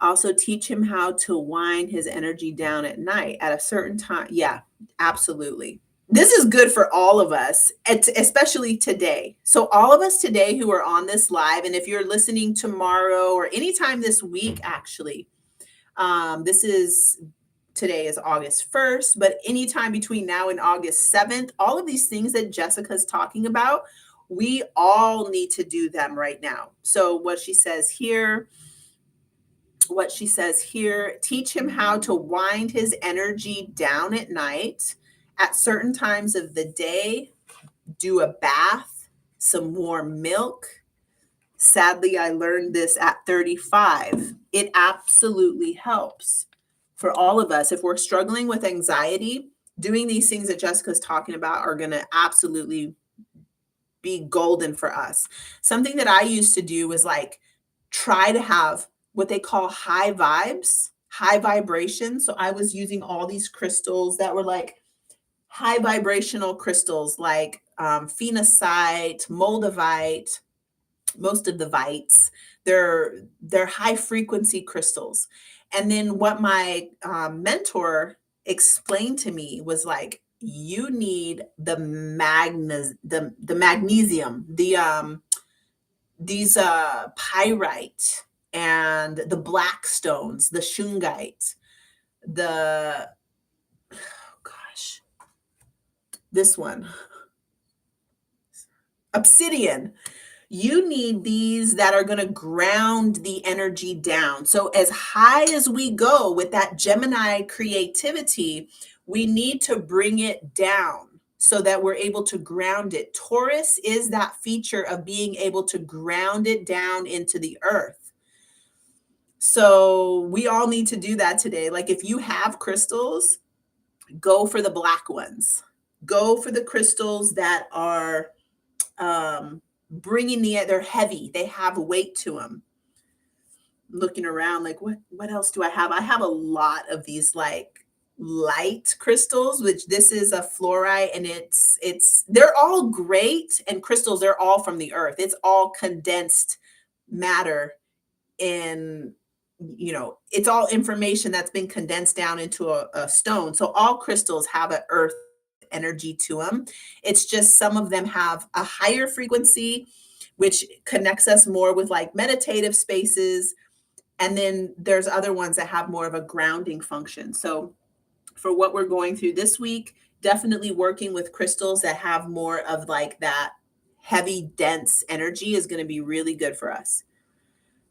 Also teach him how to wind his energy down at night at a certain time. Yeah, absolutely. This is good for all of us, especially today. So all of us today who are on this live, and if you're listening tomorrow or anytime this week, actually, today is August 1st, but anytime between now and August 7th, all of these things that Jessica's talking about, we all need to do them right now. So what she says here, teach him how to wind his energy down at night at certain times of the day, do a bath, some warm milk. Sadly, I learned this at 35. It absolutely helps for all of us. If we're struggling with anxiety, doing these things that Jessica's talking about are going to absolutely be golden for us. Something that I used to do was like try to have what they call high vibes, high vibration. So I was using all these crystals that were like high vibrational crystals like phenocite, moldavite, most of the vites. They're high frequency crystals. And then what my mentor explained to me was like, you need the magnesium, these pyrite and the black stones, the shungite, the oh gosh, this one, obsidian. You need these that are going to ground the energy down. So, as high as we go with that Gemini creativity, we need to bring it down so that we're able to ground it. Taurus is that feature of being able to ground it down into the earth. So, we all need to do that today. Like, if you have crystals, go for the black ones, go for the crystals that are bringing they're heavy, they have weight to them. Looking around, like, what else do I have? I have a lot of these like light crystals, which this is a fluorite, and it's they're all great, and crystals, they're all from the earth. It's all condensed matter in, it's all information that's been condensed down into a stone. So all crystals have an earth energy to them. It's just some of them have a higher frequency, which connects us more with like meditative spaces. And then there's other ones that have more of a grounding function. So for what we're going through this week, definitely working with crystals that have more of like that heavy, dense energy is going to be really good for us.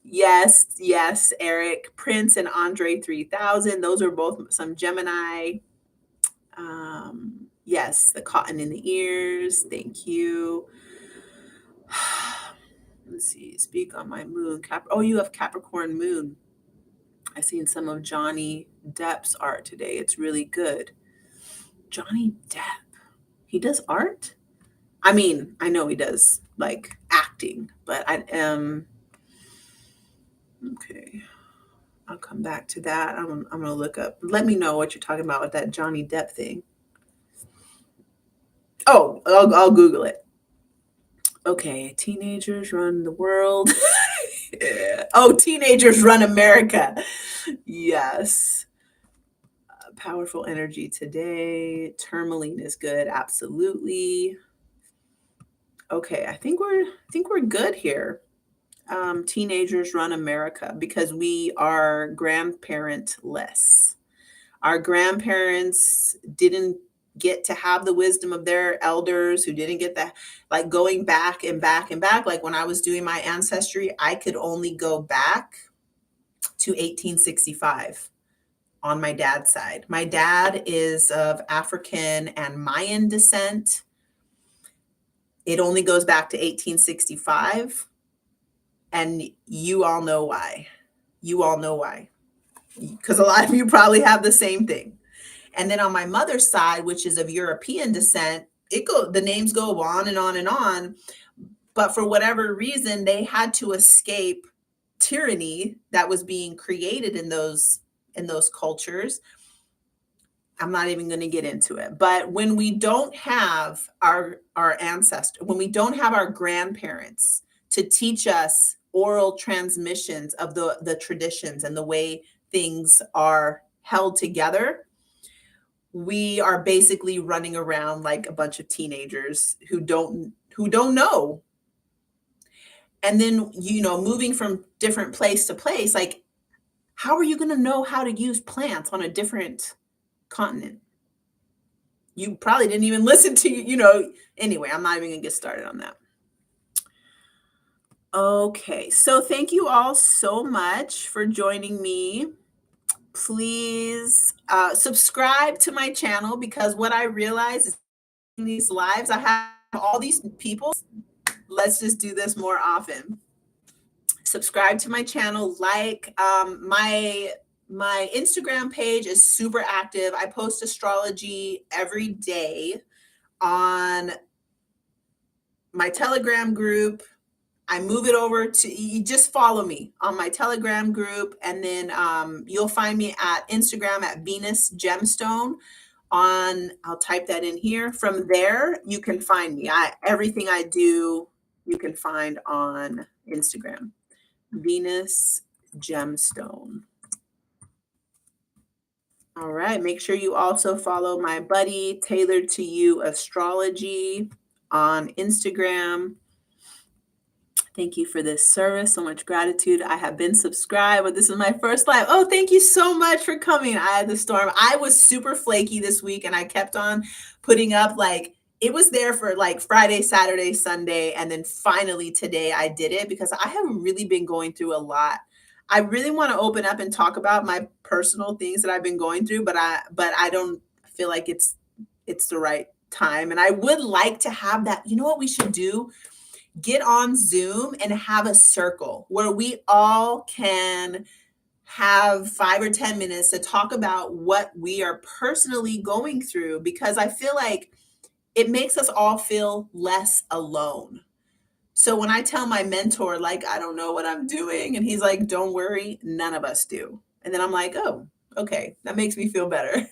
Yes, yes, Eric, Prince and Andre 3000. Those are both some Gemini. Yes, the cotton in the ears. Thank you. Let's see. Speak on my moon. Oh, you have Capricorn moon. I seen some of Johnny Depp's art today. It's really good. Johnny Depp. He does art? I mean, I know he does like acting, but I okay. I'll come back to that. I'm gonna look up. Let me know what you're talking about with that Johnny Depp thing. Oh, I'll Google it. Okay, teenagers run the world. Yeah. Oh, teenagers run America. Yes. Powerful energy today. Tourmaline is good. Absolutely. Okay, I think we're good here. Teenagers run America because we are grandparentless. Our grandparents didn't get to have the wisdom of their elders, who didn't get that, like going back and back and back. Like when I was doing my ancestry, I could only go back to 1865 on my dad's side. My dad is of African and Mayan descent. It only goes back to 1865. And you all know why. You all know why. Because a lot of you probably have the same thing. And then on my mother's side, which is of European descent, the names go on and on and on. But for whatever reason, they had to escape tyranny that was being created in those cultures. I'm not even going to get into it. But when we don't have our ancestors, when we don't have our grandparents to teach us oral transmissions of the traditions and the way things are held together, we are basically running around like a bunch of teenagers who don't know. And then, moving from different place to place, like, how are you going to know how to use plants on a different continent? You probably didn't even listen to, anyway, I'm not even going to get started on that. Okay, so thank you all so much for joining me. Please subscribe to my channel, because what I realize is in these lives, I have all these people. Let's just do this more often. Subscribe to my channel, my Instagram page is super active. I post astrology every day. On my Telegram group, I move it over to, you just follow me on my Telegram group, and then you'll find me at Instagram at Venus Gemstone. I'll type that in here. From there, you can find me. Everything I do, you can find on Instagram. Venus Gemstone. All right. Make sure you also follow my buddy, Tailored to You Astrology on Instagram. Thank you for this service. So much gratitude. I have been subscribed, but this is my first live. Oh, thank you so much for coming. I had the storm. I was super flaky this week and I kept on putting up like it was there for like Friday, Saturday, Sunday, and then finally today I did it because I have really been going through a lot. I really want to open up and talk about my personal things that I've been going through, but I don't feel like it's the right time. And I would like to have that. You know what we should do? Get on Zoom and have a circle where we all can have 5 or 10 minutes to talk about what we are personally going through because I feel like it makes us all feel less alone. So when I tell my mentor, like, I don't know what I'm doing, and he's like, don't worry, none of us do. And then I'm like, oh, okay, that makes me feel better.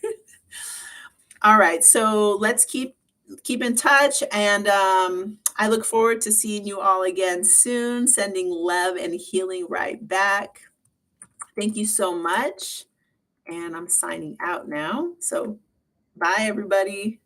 All right, so let's keep in touch, and I look forward to seeing you all again soon. Sending love and healing right back. Thank you so much, and I'm signing out now. So bye, everybody.